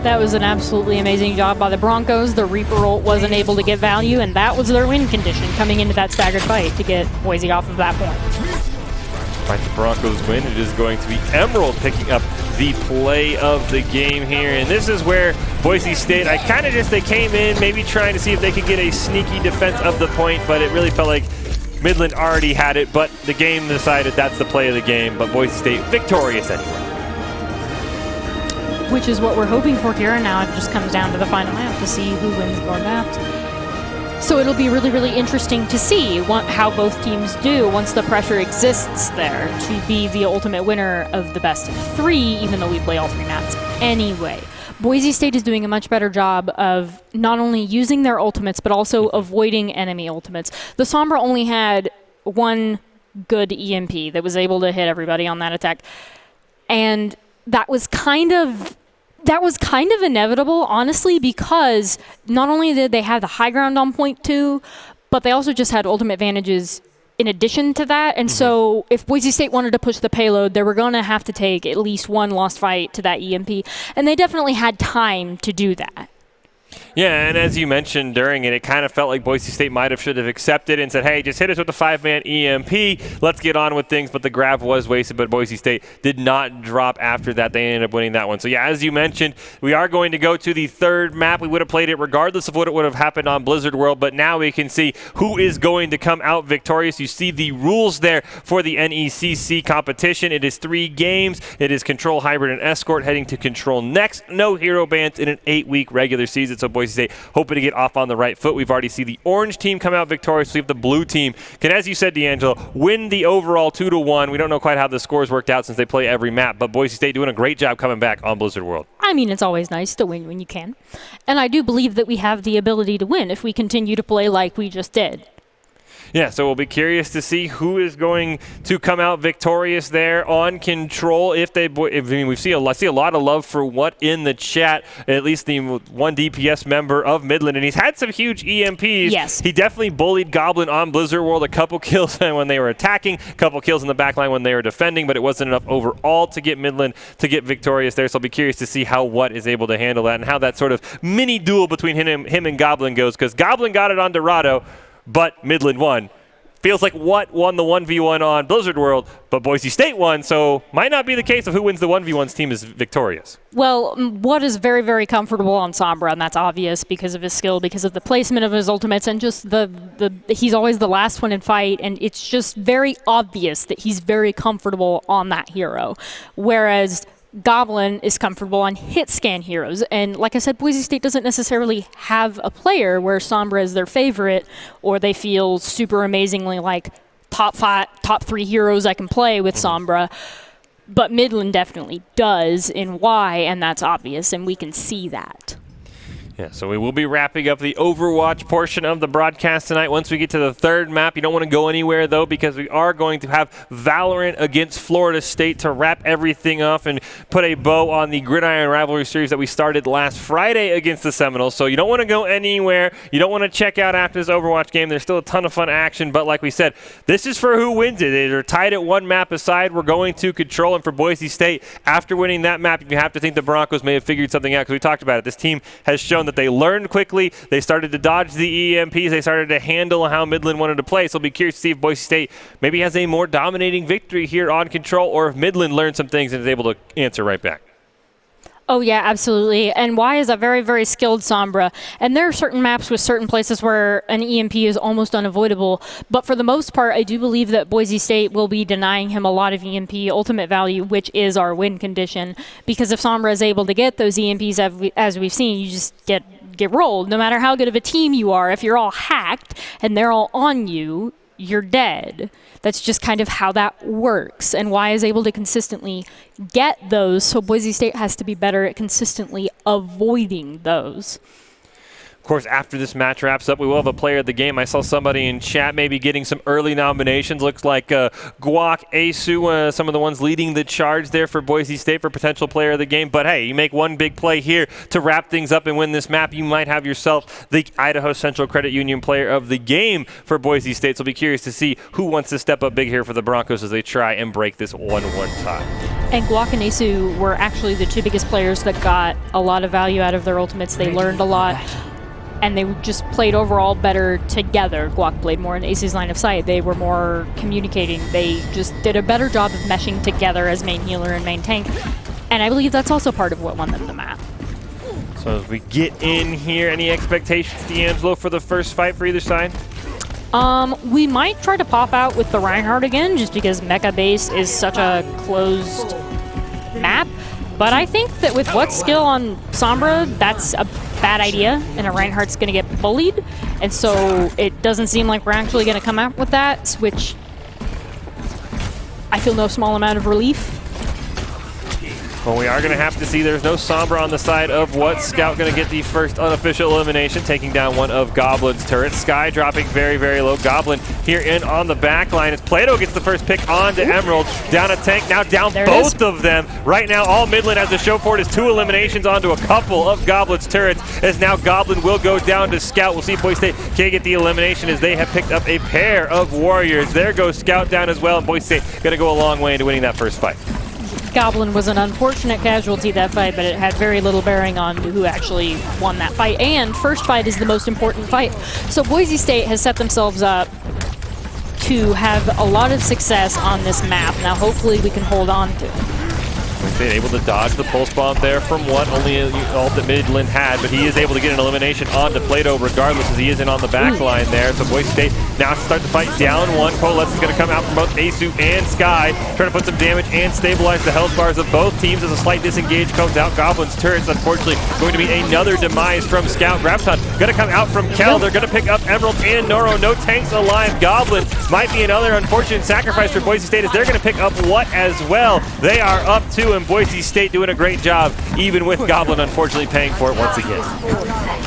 That was an absolutely amazing job by the Broncos. The Reaper ult wasn't able to get value, and that was their win condition coming into that staggered fight to get Boise off of that point. Despite the Broncos win, it is going to be Emerald picking up the play of the game here. And this is where Boise State, they came in maybe trying to see if they could get a sneaky defense of the point, but it really felt like Midland already had it, but the game decided that's the play of the game, but Boise State victorious anyway. Which is what we're hoping for here, and now it just comes down to the final map to see who wins both maps. So it'll be really, really interesting to see how both teams do once the pressure exists there to be the ultimate winner of the best of 3, even though we play all 3 maps anyway. Boise State is doing a much better job of not only using their ultimates, but also avoiding enemy ultimates. The Sombra only had 1 good EMP that was able to hit everybody on that attack, and that was kind of inevitable, honestly, because not only did they have the high ground on point 2, but they also just had ultimate advantages in addition to that. And so if Boise State wanted to push the payload, they were going to have to take at least 1 lost fight to that EMP. And they definitely had time to do that. Yeah, and as you mentioned during it, it kind of felt like Boise State should have accepted and said, hey, just hit us with the 5-man EMP. Let's get on with things. But the grab was wasted, but Boise State did not drop after that. They ended up winning that one. So, yeah, as you mentioned, we are going to go to the third map. We would have played it regardless of what it would have happened on Blizzard World, but now we can see who is going to come out victorious. You see the rules there for the NECC competition. It is 3 games. It is Control, Hybrid, and Escort heading to Control next. No hero bans in an 8-week regular season. So Boise State hoping to get off on the right foot. We've already seen the orange team come out victorious. We have the blue team can, as you said, D'Angelo, win the overall 2-1. We don't know quite how the scores worked out since they play every map, but Boise State doing a great job coming back on Blizzard World. I mean, it's always nice to win when you can. And I do believe that we have the ability to win if we continue to play like we just did. Yeah, so we'll be curious to see who is going to come out victorious there on Control. We see a lot of love for what in the chat, at least the one DPS member of Midland, and he's had some huge EMPs. Yes. He definitely bullied Goblin on Blizzard World, a couple kills when they were attacking, a couple kills in the backline when they were defending, but it wasn't enough overall to get Midland to get victorious there. So I'll be curious to see how What is able to handle that and how that sort of mini duel between him and Goblin goes, because Goblin got it on Dorado, but Midland won. Feels like What won the 1v1 on Blizzard World, but Boise State won, so might not be the case of who wins the 1v1's team is victorious. Well, What is very, very comfortable on Sombra, and that's obvious because of his skill, because of the placement of his ultimates, and just he's always the last one in fight, and it's just very obvious that he's very comfortable on that hero. Whereas Goblin is comfortable on hit scan heroes. And like I said, Boise State doesn't necessarily have a player where Sombra is their favorite, or they feel super amazingly like top 3 heroes I can play with Sombra. But Midland definitely does in Y, and that's obvious, and we can see that. Yeah, so we will be wrapping up the Overwatch portion of the broadcast tonight. Once we get to the third map, you don't want to go anywhere, though, because we are going to have Valorant against Florida State to wrap everything off and put a bow on the Gridiron Rivalry Series that we started last Friday against the Seminoles. So you don't want to go anywhere. You don't want to check out after this Overwatch game. There's still a ton of fun action, but like we said, this is for who wins it. They're tied at 1 map aside. We're going to Control, and for Boise State, after winning that map, you have to think the Broncos may have figured something out, because we talked about it. This team has shown that they learned quickly. They started to dodge the EMPs. They started to handle how Midland wanted to play. So I'll be curious to see if Boise State maybe has a more dominating victory here on Control, or if Midland learned some things and is able to answer right back. Oh, yeah, absolutely. And Y is a very, very skilled Sombra. And there are certain maps with certain places where an EMP is almost unavoidable. But for the most part, I do believe that Boise State will be denying him a lot of EMP ultimate value, which is our win condition. Because if Sombra is able to get those EMPs, as we've seen, you just get rolled. No matter how good of a team you are, if you're all hacked and they're all on you, you're dead. That's just kind of how that works. And Y is able to consistently get those, so Boise State has to be better at consistently avoiding those. Of course, after this match wraps up, we will have a player of the game. I saw somebody in chat maybe getting some early nominations. Looks like Guac, Asu, some of the ones leading the charge there for Boise State for potential player of the game. But hey, you make one big play here to wrap things up and win this map, you might have yourself the Idaho Central Credit Union player of the game for Boise State. So be curious to see who wants to step up big here for the Broncos as they try and break this 1-1 tie. And Guac and Asu were actually the 2 biggest players that got a lot of value out of their ultimates. They learned a lot. And they just played overall better together. Guac played more in Ace's line of sight. They were more communicating. They just did a better job of meshing together as main healer and main tank. And I believe that's also part of what won them the map. So as we get in here, any expectations, D'Angelo, for the first fight for either side? We might try to pop out with the Reinhardt again, just because Mecha Base is such a closed map. But I think that with What's skill on Sombra, that's a bad idea, and a Reinhardt's going to get bullied. And so it doesn't seem like we're actually going to come out with that, which I feel no small amount of relief. Well, we are going to have to see. There's no Sombra on the side of What. Scout going to get the first unofficial elimination, taking down one of Goblin's turrets. Sky dropping very, very low. Goblin here in on the back line as Plato gets the first pick onto Emerald. Down a tank, now down both of them. Right now, all Midland has to show for it is 2 eliminations onto a couple of Goblin's turrets, as now Goblin will go down to Scout. We'll see if Boise State can get the elimination as they have picked up a pair of Warriors. There goes Scout down as well, and Boise State going to go a long way into winning that first fight. Goblin was an unfortunate casualty that fight, but it had very little bearing on who actually won that fight. And first fight is the most important fight. So Boise State has set themselves up to have a lot of success on this map. Now hopefully we can hold on to it. State able to dodge the pulse bomb there from what only ult that Midland had, but he is able to get an elimination onto Plato regardless as he isn't on the back line there. So Boise State now start the fight down one. Coalescence is going to come out from both Asu and Sky, trying to put some damage and stabilize the health bars of both teams as a slight disengage comes out. Goblin's turrets, unfortunately, going to be another demise from Scout. Graviton going to come out from Kel. They're going to pick up Emerald and Noro. No tanks alive. Goblin might be another unfortunate sacrifice for Boise State as they're going to pick up what as well. They are up 2 and Boise State doing a great job, even with Goblin unfortunately paying for it once again.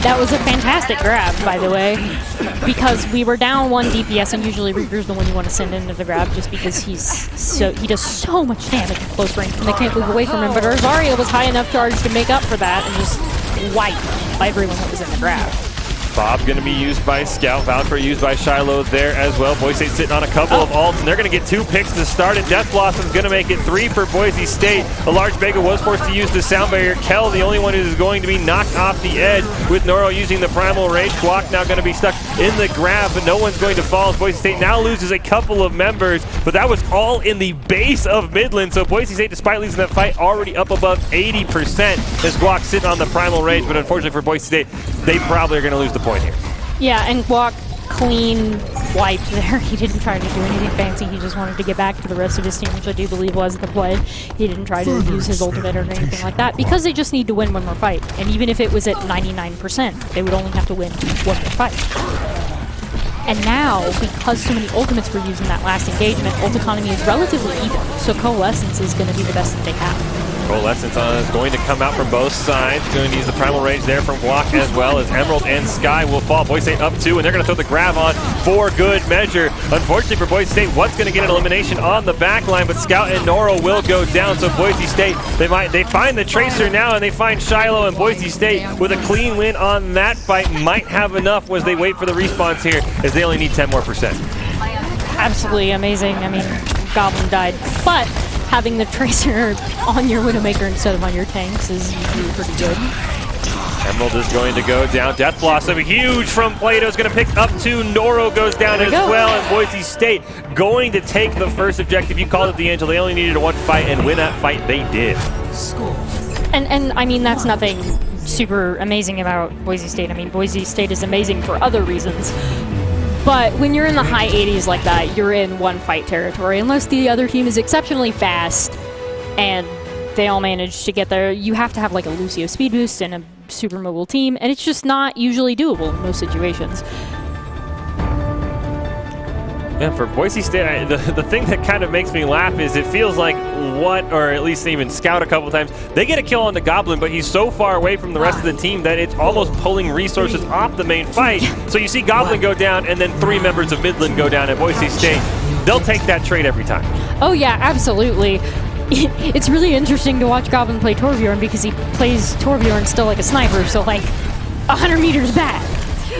That was a fantastic grab, by the way, because we were down 1 DPS, and usually Reaper's the one you want to send into the grab just because he does so much damage at close range, and they can't move away from him. But Zarya was high enough charge to make up for that and just wipe everyone that was in the grab. Bob going to be used by Scout. Valkyrie used by Shiloh there as well. Boise State sitting on a couple of ults, and they're going to get 2 picks to start it. Death Blossom's going to make it 3 for Boise State. A large Vega was forced to use the sound barrier. Kel, the only one who is going to be knocked off the edge with Noro using the Primal Rage. Guac now going to be stuck in the grab, but no one's going to fall as Boise State now loses a couple of members, but that was all in the base of Midland. So Boise State, despite losing that fight, already up above 80% as Guac sitting on the Primal Rage, but unfortunately for Boise State, they probably are going to lose the point here. Yeah, and Guac clean wiped there. He didn't try to do anything fancy. He just wanted to get back to the rest of his team, which I do believe was the play. He didn't try to use his ultimate or anything like that because they just need to win one more fight. And even if it was at 99%, they would only have to win 1 more fight. And now, because so many ultimates were used in that last engagement, ult economy is relatively even. So Coalescence is going to be the best that they have. Coalescence is going to come out from both sides. Going to use the Primal Rage there from Guac as well as Emerald and Sky will fall. Boise State up 2, and they're going to throw the grab on for good measure. Unfortunately for Boise State, what's going to get an elimination on the back line, but Scout and Noro will go down. So Boise State, they find the Tracer now, and they find Shiloh, and Boise State with a clean win on that fight might have enough as they wait for the respawns here, as they only need 10% more. Absolutely amazing. I mean, Goblin died, but having the Tracer on your Widowmaker instead of on your tanks is usually pretty good. Emerald is going to go down. Death Blossom, huge from Plato, is going to pick up 2. Noro goes down as well, and Boise State going to take the first objective. You called it the Angel. They only needed 1 fight, and win that fight they did. And I mean, that's nothing super amazing about Boise State. I mean, Boise State is amazing for other reasons. But when you're in the high 80s like that, you're in 1 fight territory. Unless the other team is exceptionally fast and they all manage to get there, you have to have like a Lucio speed boost and a super mobile team, and it's just not usually doable in most situations. Yeah, for Boise State, the thing that kind of makes me laugh is it feels like or at least even Scout a couple times, they get a kill on the Goblin, but he's so far away from the rest of the team that it's almost pulling resources off the main fight. So you see Goblin go down, and then 3 members of Midland go down at Boise State. They'll take that trade every time. Oh yeah, absolutely. It's really interesting to watch Goblin play Torbjorn because he plays Torbjorn still like a sniper, so like 100 meters back,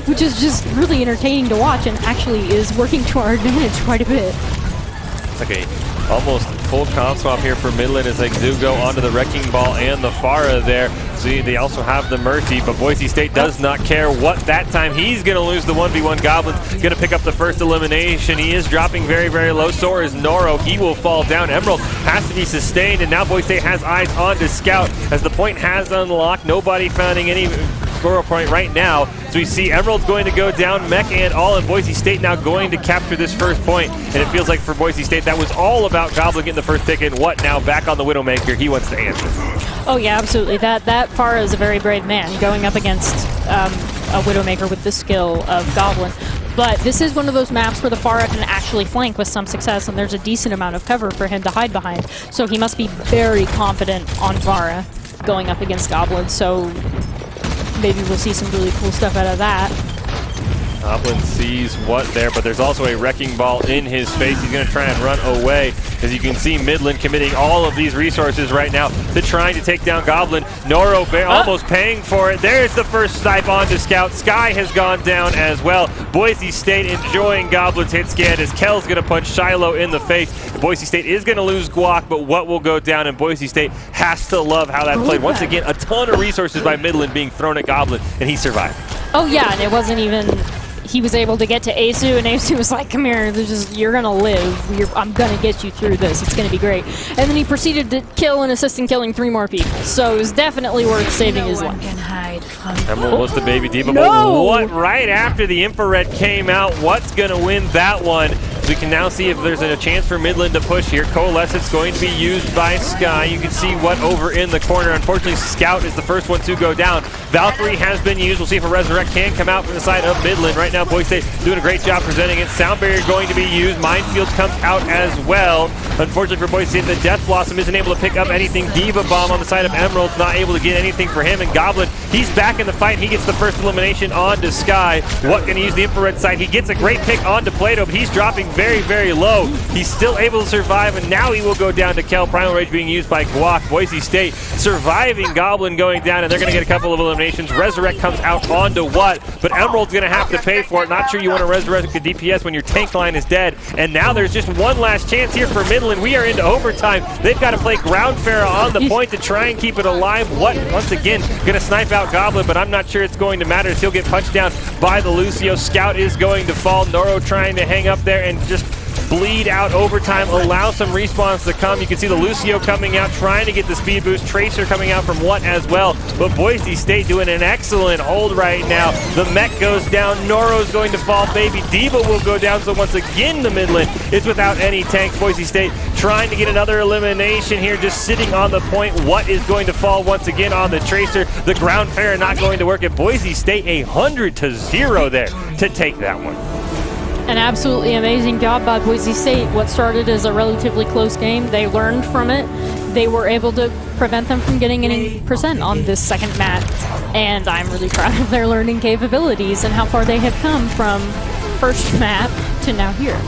which is just really entertaining to watch and actually is working to our advantage quite a bit. It's like a almost full comp swap here for Midland as Exu go onto the Wrecking Ball and the Pharah there. See, they also have the Mercy, but Boise State does not care what that time. He's going to lose the 1v1 Goblin. Going to pick up the first elimination. He is dropping very, very low. So is Noro. He will fall down. Emerald has to be sustained, and now Boise State has eyes on to Scout as the point has unlocked. Nobody finding any score point right now. So we see Emerald's going to go down, Mech and all, and Boise State now going to capture this first point. And it feels like for Boise State, that was all about Goblin getting the first pick, and what now? Back on the Widowmaker. He wants to answer. Oh yeah, absolutely. That Pharah is a very brave man going up against a Widowmaker with the skill of Goblin. But this is one of those maps where the Pharah can actually flank with some success, and there's a decent amount of cover for him to hide behind. So he must be very confident on Pharah going up against Goblin. So maybe we'll see some really cool stuff out of that. Goblin sees what there, but there's also a Wrecking Ball in his face. He's going to try and run away. As you can see, Midland committing all of these resources right now to trying to take down Goblin. Noro almost paying for it. There's the first snipe onto Scout. Sky has gone down as well. Boise State enjoying Goblin's hit scan as Kell's going to punch Shiloh in the face. Boise State is going to lose Guac, but what will go down, and Boise State has to love how that played. Once again, a ton of resources by Midland being thrown at Goblin, and he survived. Oh yeah, and it wasn't even, he was able to get to Asu, and Asu was like, come here, you're gonna live. I'm gonna get you through this, it's gonna be great. And then he proceeded to kill and assist in killing 3 more people. So it was definitely worth saving his life. Emerald was the baby diva, No! but what, right after the infrared came out, what's gonna win that one? We can now see if there's a chance for Midland to push here. Coalescence going to be used by Sky. You can see what over in the corner. Unfortunately, Scout is the first one to go down. Valkyrie has been used. We'll see if a Resurrect can come out from the side of Midland. Right now, Boise State doing a great job presenting it. Sound Barrier going to be used. Minefield comes out as well. Unfortunately for Boise State, the Death Blossom isn't able to pick up anything. Diva Bomb on the side of Emerald, not able to get anything for him. And Goblin, he's back in the fight. He gets the first elimination onto Sky. What can he use the infrared sight? He gets a great pick onto Plato, but he's dropping very, very low. He's still able to survive, and now he will go down to Kell. Primal Rage being used by Guac. Boise State surviving Goblin going down, and they're going to get a couple of eliminations. Resurrect comes out onto what? But Emerald's going to have to pay for it. Not sure you want to resurrect the DPS when your tank line is dead. And now there's just one last chance here for Midland. We are into overtime. They've got to play Ground Pharaoh on the point to try and keep it alive. What? Once again, going to snipe out Goblin, but I'm not sure it's going to matter as he'll get punched down by the Lucio. Scout is going to fall. Noro trying to hang up there and just bleed out overtime, allow some respawns to come. You can see the Lucio coming out, trying to get the speed boost. Tracer coming out from what as well. But Boise State doing an excellent hold right now. The mech goes down. Noro's going to fall. Baby Diva will go down. So once again, the Midland is without any tanks. Boise State trying to get another elimination here, just sitting on the point. What is going to fall once again on the Tracer? The Ground Pharaoh not going to work at Boise State. 100-0 there to take that one. An absolutely amazing job by Boise State. What started as a relatively close game, they learned from it. They were able to prevent them from getting any percent on this second map. And I'm really proud of their learning capabilities and how far they have come from first map to now here.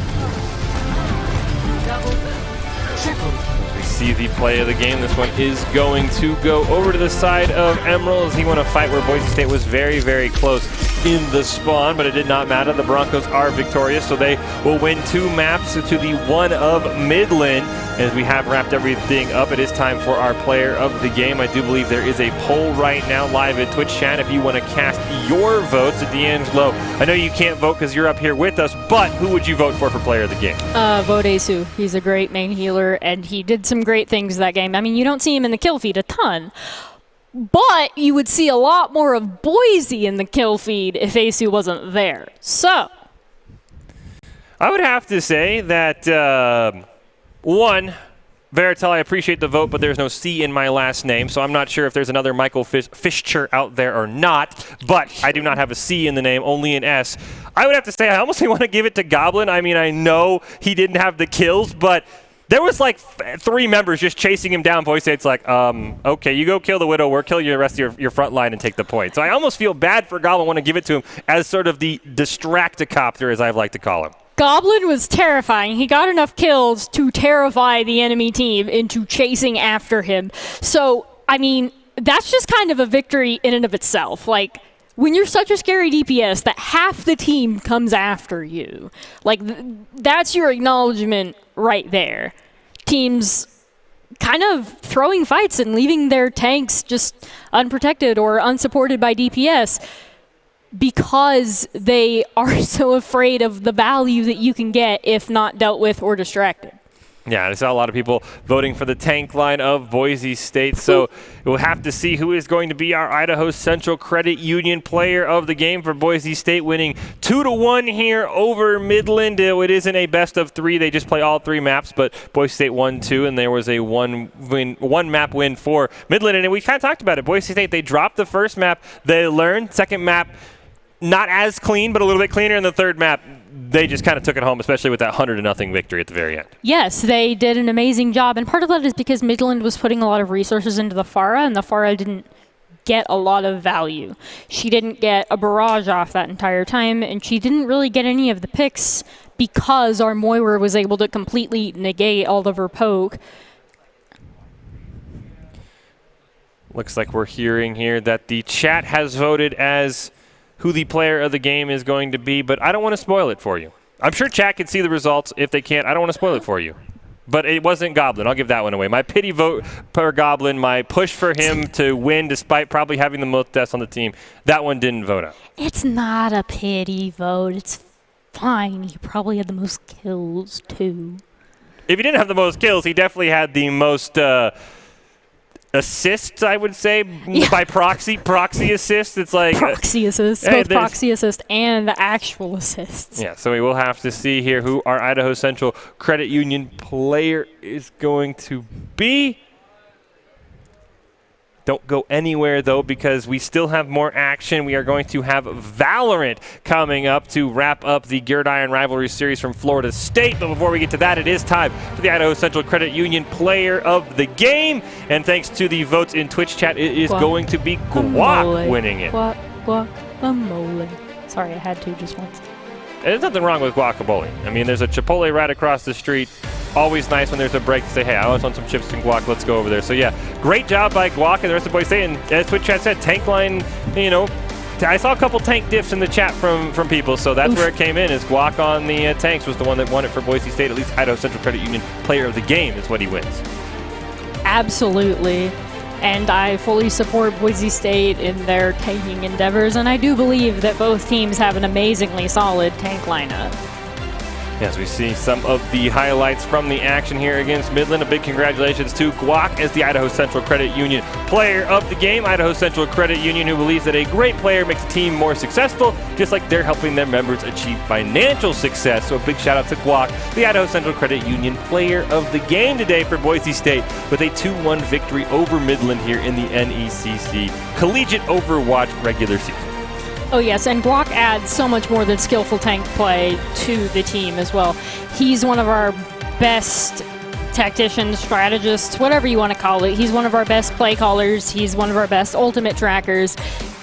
We see the play of the game. This one is going to go over to the side of Emerald as he won a fight where Boise State was very, very close in the spawn, but it did not matter. The Broncos are victorious, so they will win 2 maps to the 1 of Midland. As we have wrapped everything up, it is time for our player of the game. I do believe there is a poll right now live at Twitch chat if you want to cast your votes. At D'Angelo, I know you can't vote because you're up here with us, but who would you vote for player of the game? Vote Asu. He's a great main healer, and he did some great things that game. I mean, you don't see him in the kill feed a ton, but you would see a lot more of Boise in the kill feed if Asu wasn't there. So I would have to say that, one, Veritel, I appreciate the vote, but there's no C in my last name, so I'm not sure if there's another Michael Fischer out there or not, but I do not have a C in the name, only an S. I would have to say I almost want to give it to Goblin. I mean, I know he didn't have the kills, but there was like 3 members just chasing him down. Boise State's like, okay, you go kill the Widow, we'll kill the rest of your front line and take the point. So I almost feel bad for Goblin, want to give it to him as sort of the distracticopter, as I like to call him. Goblin was terrifying. He got enough kills to terrify the enemy team into chasing after him. So, I mean, that's just kind of a victory in and of itself. Like, when you're such a scary DPS that half the team comes after you, like, that's your acknowledgement right there. Teams kind of throwing fights and leaving their tanks just unprotected or unsupported by DPS because they are so afraid of the value that you can get if not dealt with or distracted. Yeah, I saw a lot of people voting for the tank line of Boise State, so we'll have to see who is going to be our Idaho Central Credit Union player of the game for Boise State, winning 2-1 here over Midland. It isn't a best of 3. They just play all 3 maps, but Boise State won 2, and there was a one map win for Midland. And we kind of talked about it. Boise State, they dropped the first map. They learned. Second map, not as clean, but a little bit cleaner. And the third map, they just kind of took it home, especially with that 100-0 victory at the very end. Yes, they did an amazing job, and part of that is because Midland was putting a lot of resources into the Pharah, and the Pharah didn't get a lot of value. She didn't get a barrage off that entire time, and she didn't really get any of the picks because our Moira was able to completely negate all of her poke. Looks like we're hearing here that the chat has voted as who the player of the game is going to be, but I don't want to spoil it for you. I'm sure chat can see the results. If they can't, I don't want to spoil it for you. But it wasn't Goblin. I'll give that one away. My pity vote per Goblin, my push for him to win despite probably having the most deaths on the team, that one didn't vote out. It's not a pity vote. It's fine. He probably had the most kills, too. If he didn't have the most kills, he definitely had the most assists, I would say, by proxy. Proxy assists. It's like proxy assists, both proxy assist and the actual assists. Yeah, so we will have to see here who our Idaho Central Credit Union player is going to be. Don't go anywhere, though, because we still have more action. We are going to have Valorant coming up to wrap up the Gridiron Rivalry Series from Florida State. But before we get to that, it is time for the Idaho Central Credit Union Player of the Game. And thanks to the votes in Twitch chat, it is going to be Guac winning it. Guacamole. Sorry, I had to just once. There's nothing wrong with guacamole. I mean, there's a Chipotle right across the street. Always nice when there's a break to say, hey, I always want some chips and guac. Let's go over there. So, yeah, great job by Guac and the rest of the boys. And as Twitch chat said, tank line, you know, I saw a couple tank diffs in the chat from people. So that's where it came in, is Guac on the tanks was the one that won it for Boise State. At least Idaho Central Credit Union Player of the Game is what he wins. Absolutely. And I fully support Boise State in their tanking endeavors, and I do believe that both teams have an amazingly solid tank lineup. As we see some of the highlights from the action here against Midland, a big congratulations to Guac as the Idaho Central Credit Union Player of the Game. Idaho Central Credit Union, who believes that a great player makes a team more successful, just like they're helping their members achieve financial success. So a big shout out to Guac, the Idaho Central Credit Union Player of the Game today for Boise State, with a 2-1 victory over Midland here in the NECC Collegiate Overwatch regular season. Oh yes, and Guac adds so much more than skillful tank play to the team as well. He's one of our best tacticians, strategists, whatever you want to call it. He's one of our best play callers. He's one of our best ultimate trackers.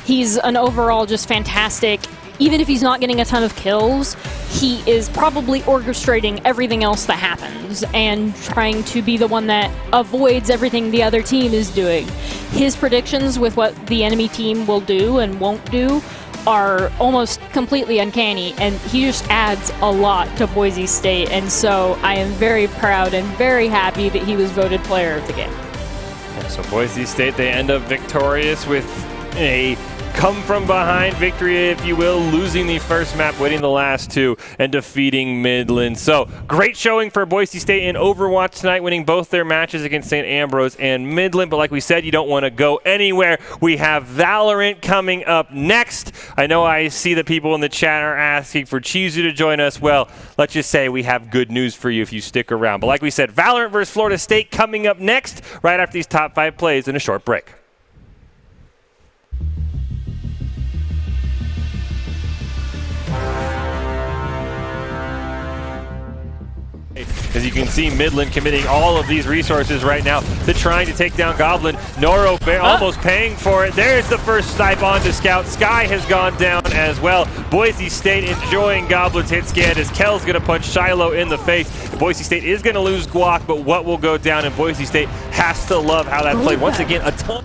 He's an overall just fantastic, even if he's not getting a ton of kills, he is probably orchestrating everything else that happens and trying to be the one that avoids everything the other team is doing. His predictions with what the enemy team will do and won't do are almost completely uncanny, and he just adds a lot to Boise State, and so I am very proud and very happy that he was voted Player of the Game. Yeah, so Boise State, they end up victorious with a come-from-behind victory, if you will, losing the first map, winning the last two, and defeating Midland. So, great showing for Boise State in Overwatch tonight, winning both their matches against St. Ambrose and Midland. But like we said, you don't want to go anywhere. We have Valorant coming up next. I know I see that people in the chat are asking for Chizu to join us. Well, let's just say we have good news for you if you stick around. But like we said, Valorant versus Florida State coming up next, right after these top 5 plays in a short break. As you can see, Midland committing all of these resources right now to trying to take down Goblin. Noro almost paying for it. There's the first snipe onto Scout. Sky has gone down as well. Boise State enjoying Goblin's hit scan as Kell's going to punch Shiloh in the face. Boise State is going to lose Guac, but what will go down? And Boise State has to love how that played. Once again, a ton.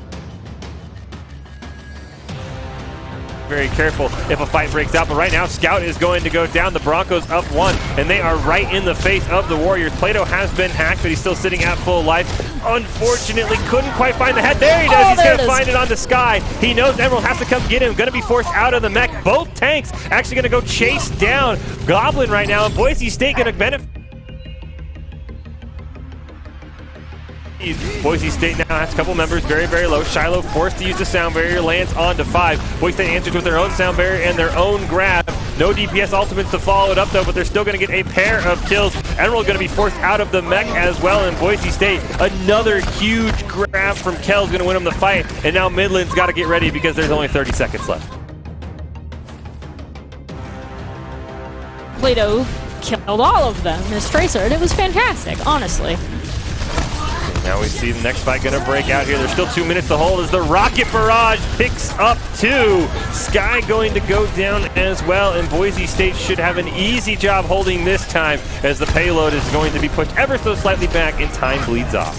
Very careful if a fight breaks out, but right now Scout is going to go down. The Broncos up 1, and they are right in the face of the Warriors. Plato has been hacked, but he's still sitting at full life. Unfortunately, couldn't quite find the head. There he does. He's going to find it on the Sky. He knows Emerald has to come get him. Going to be forced out of the mech. Both tanks actually going to go chase down Goblin right now, and Boise State going to benefit. Boise State now has a couple members very, very low. Shiloh forced to use the sound barrier, lands on to 5. Boise State answers with their own sound barrier and their own grab. No DPS ultimates to follow it up, though, but they're still going to get a pair of kills. Emerald going to be forced out of the mech as well, and Boise State, another huge grab from Kell's going to win them the fight, and now Midland's got to get ready because there's only 30 seconds left. Plato killed all of them as Tracer, and it was fantastic, honestly. Now we see the next fight going to break out here. There's still 2 minutes to hold as the Rocket Barrage picks up 2. Sky going to go down as well, and Boise State should have an easy job holding this time as the payload is going to be pushed ever so slightly back and time bleeds off.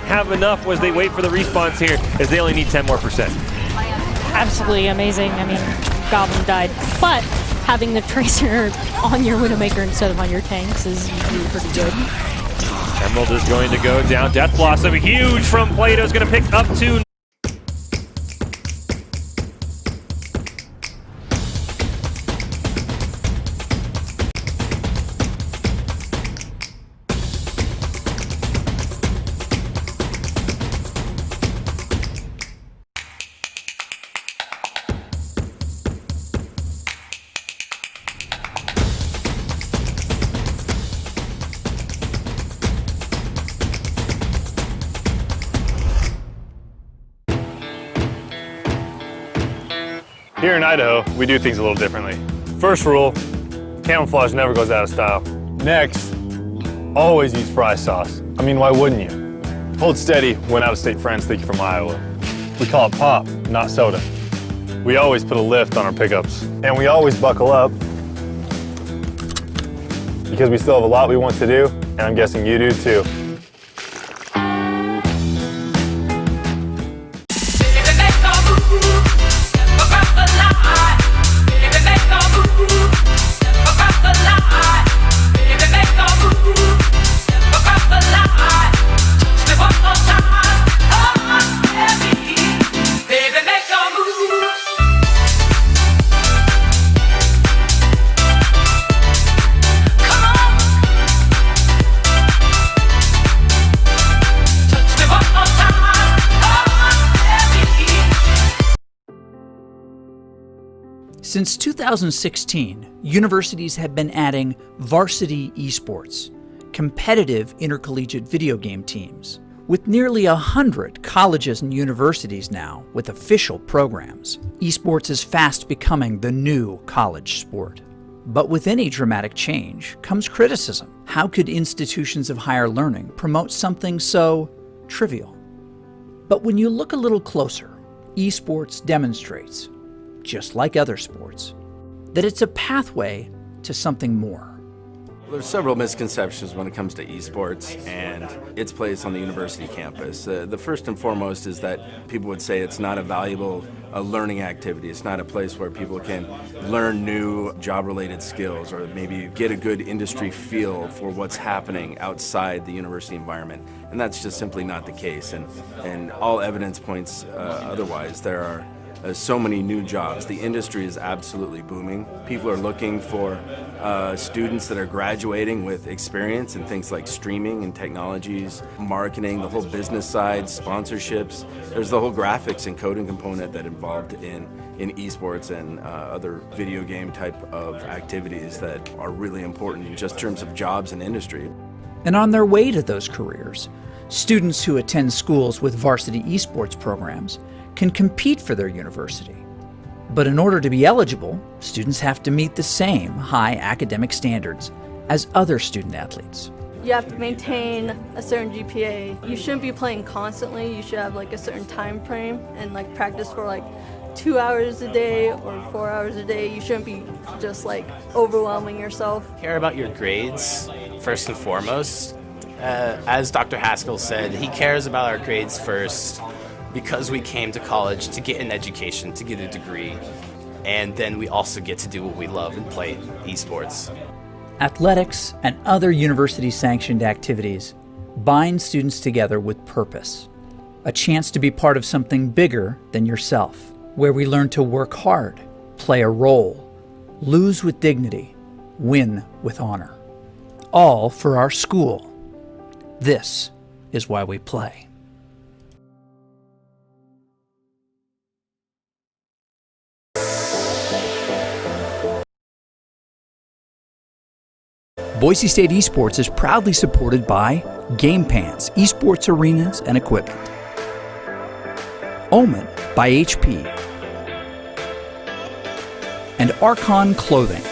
Have enough as they wait for the response here as they only need 10% more. Absolutely amazing. I mean, Goblin died, but having the Tracer on your Widowmaker instead of on your tanks is usually pretty good. Emerald is going to go down. Death Blossom, huge from Plato, is going to pick up 2. Here in Idaho, we do things a little differently. First rule, camouflage never goes out of style. Next, always use fry sauce. I mean, why wouldn't you? Hold steady when out-of-state friends think you're from Iowa. We call it pop, not soda. We always put a lift on our pickups. And we always buckle up because we still have a lot we want to do, and I'm guessing you do too. Since 2016, universities have been adding varsity esports, competitive intercollegiate video game teams, with nearly 100 colleges and universities now with official programs. Esports is fast becoming the new college sport. But with any dramatic change comes criticism. How could institutions of higher learning promote something so trivial? But when you look a little closer, esports demonstrates, just like other sports, that it's a pathway to something more. There's several misconceptions when it comes to esports and its place on the university campus. The first and foremost is that people would say it's not a valuable learning activity. It's not a place where people can learn new job-related skills or maybe get a good industry feel for what's happening outside the university environment. And that's just simply not the case. And all evidence points otherwise. There are so many new jobs. The industry is absolutely booming. People are looking for students that are graduating with experience in things like streaming and technologies, marketing, the whole business side, sponsorships. There's the whole graphics and coding component that involved in esports and other video game type of activities that are really important in just terms of jobs and industry. And on their way to those careers, students who attend schools with varsity esports programs can compete for their university. But in order to be eligible, students have to meet the same high academic standards as other student athletes. You have to maintain a certain GPA. You shouldn't be playing constantly. You should have like a certain time frame and like practice for like 2 hours a day or 4 hours a day. You shouldn't be just like overwhelming yourself. Care about your grades first and foremost. As Dr. Haskell said, he cares about our grades first because we came to college to get an education, to get a degree, and then we also get to do what we love and play esports. Athletics and other university-sanctioned activities bind students together with purpose, a chance to be part of something bigger than yourself, where we learn to work hard, play a role, lose with dignity, win with honor, all for our school. This is why we play. Boise State Esports is proudly supported by Game Pants, esports arenas and equipment. Omen by HP. And Archon Clothing.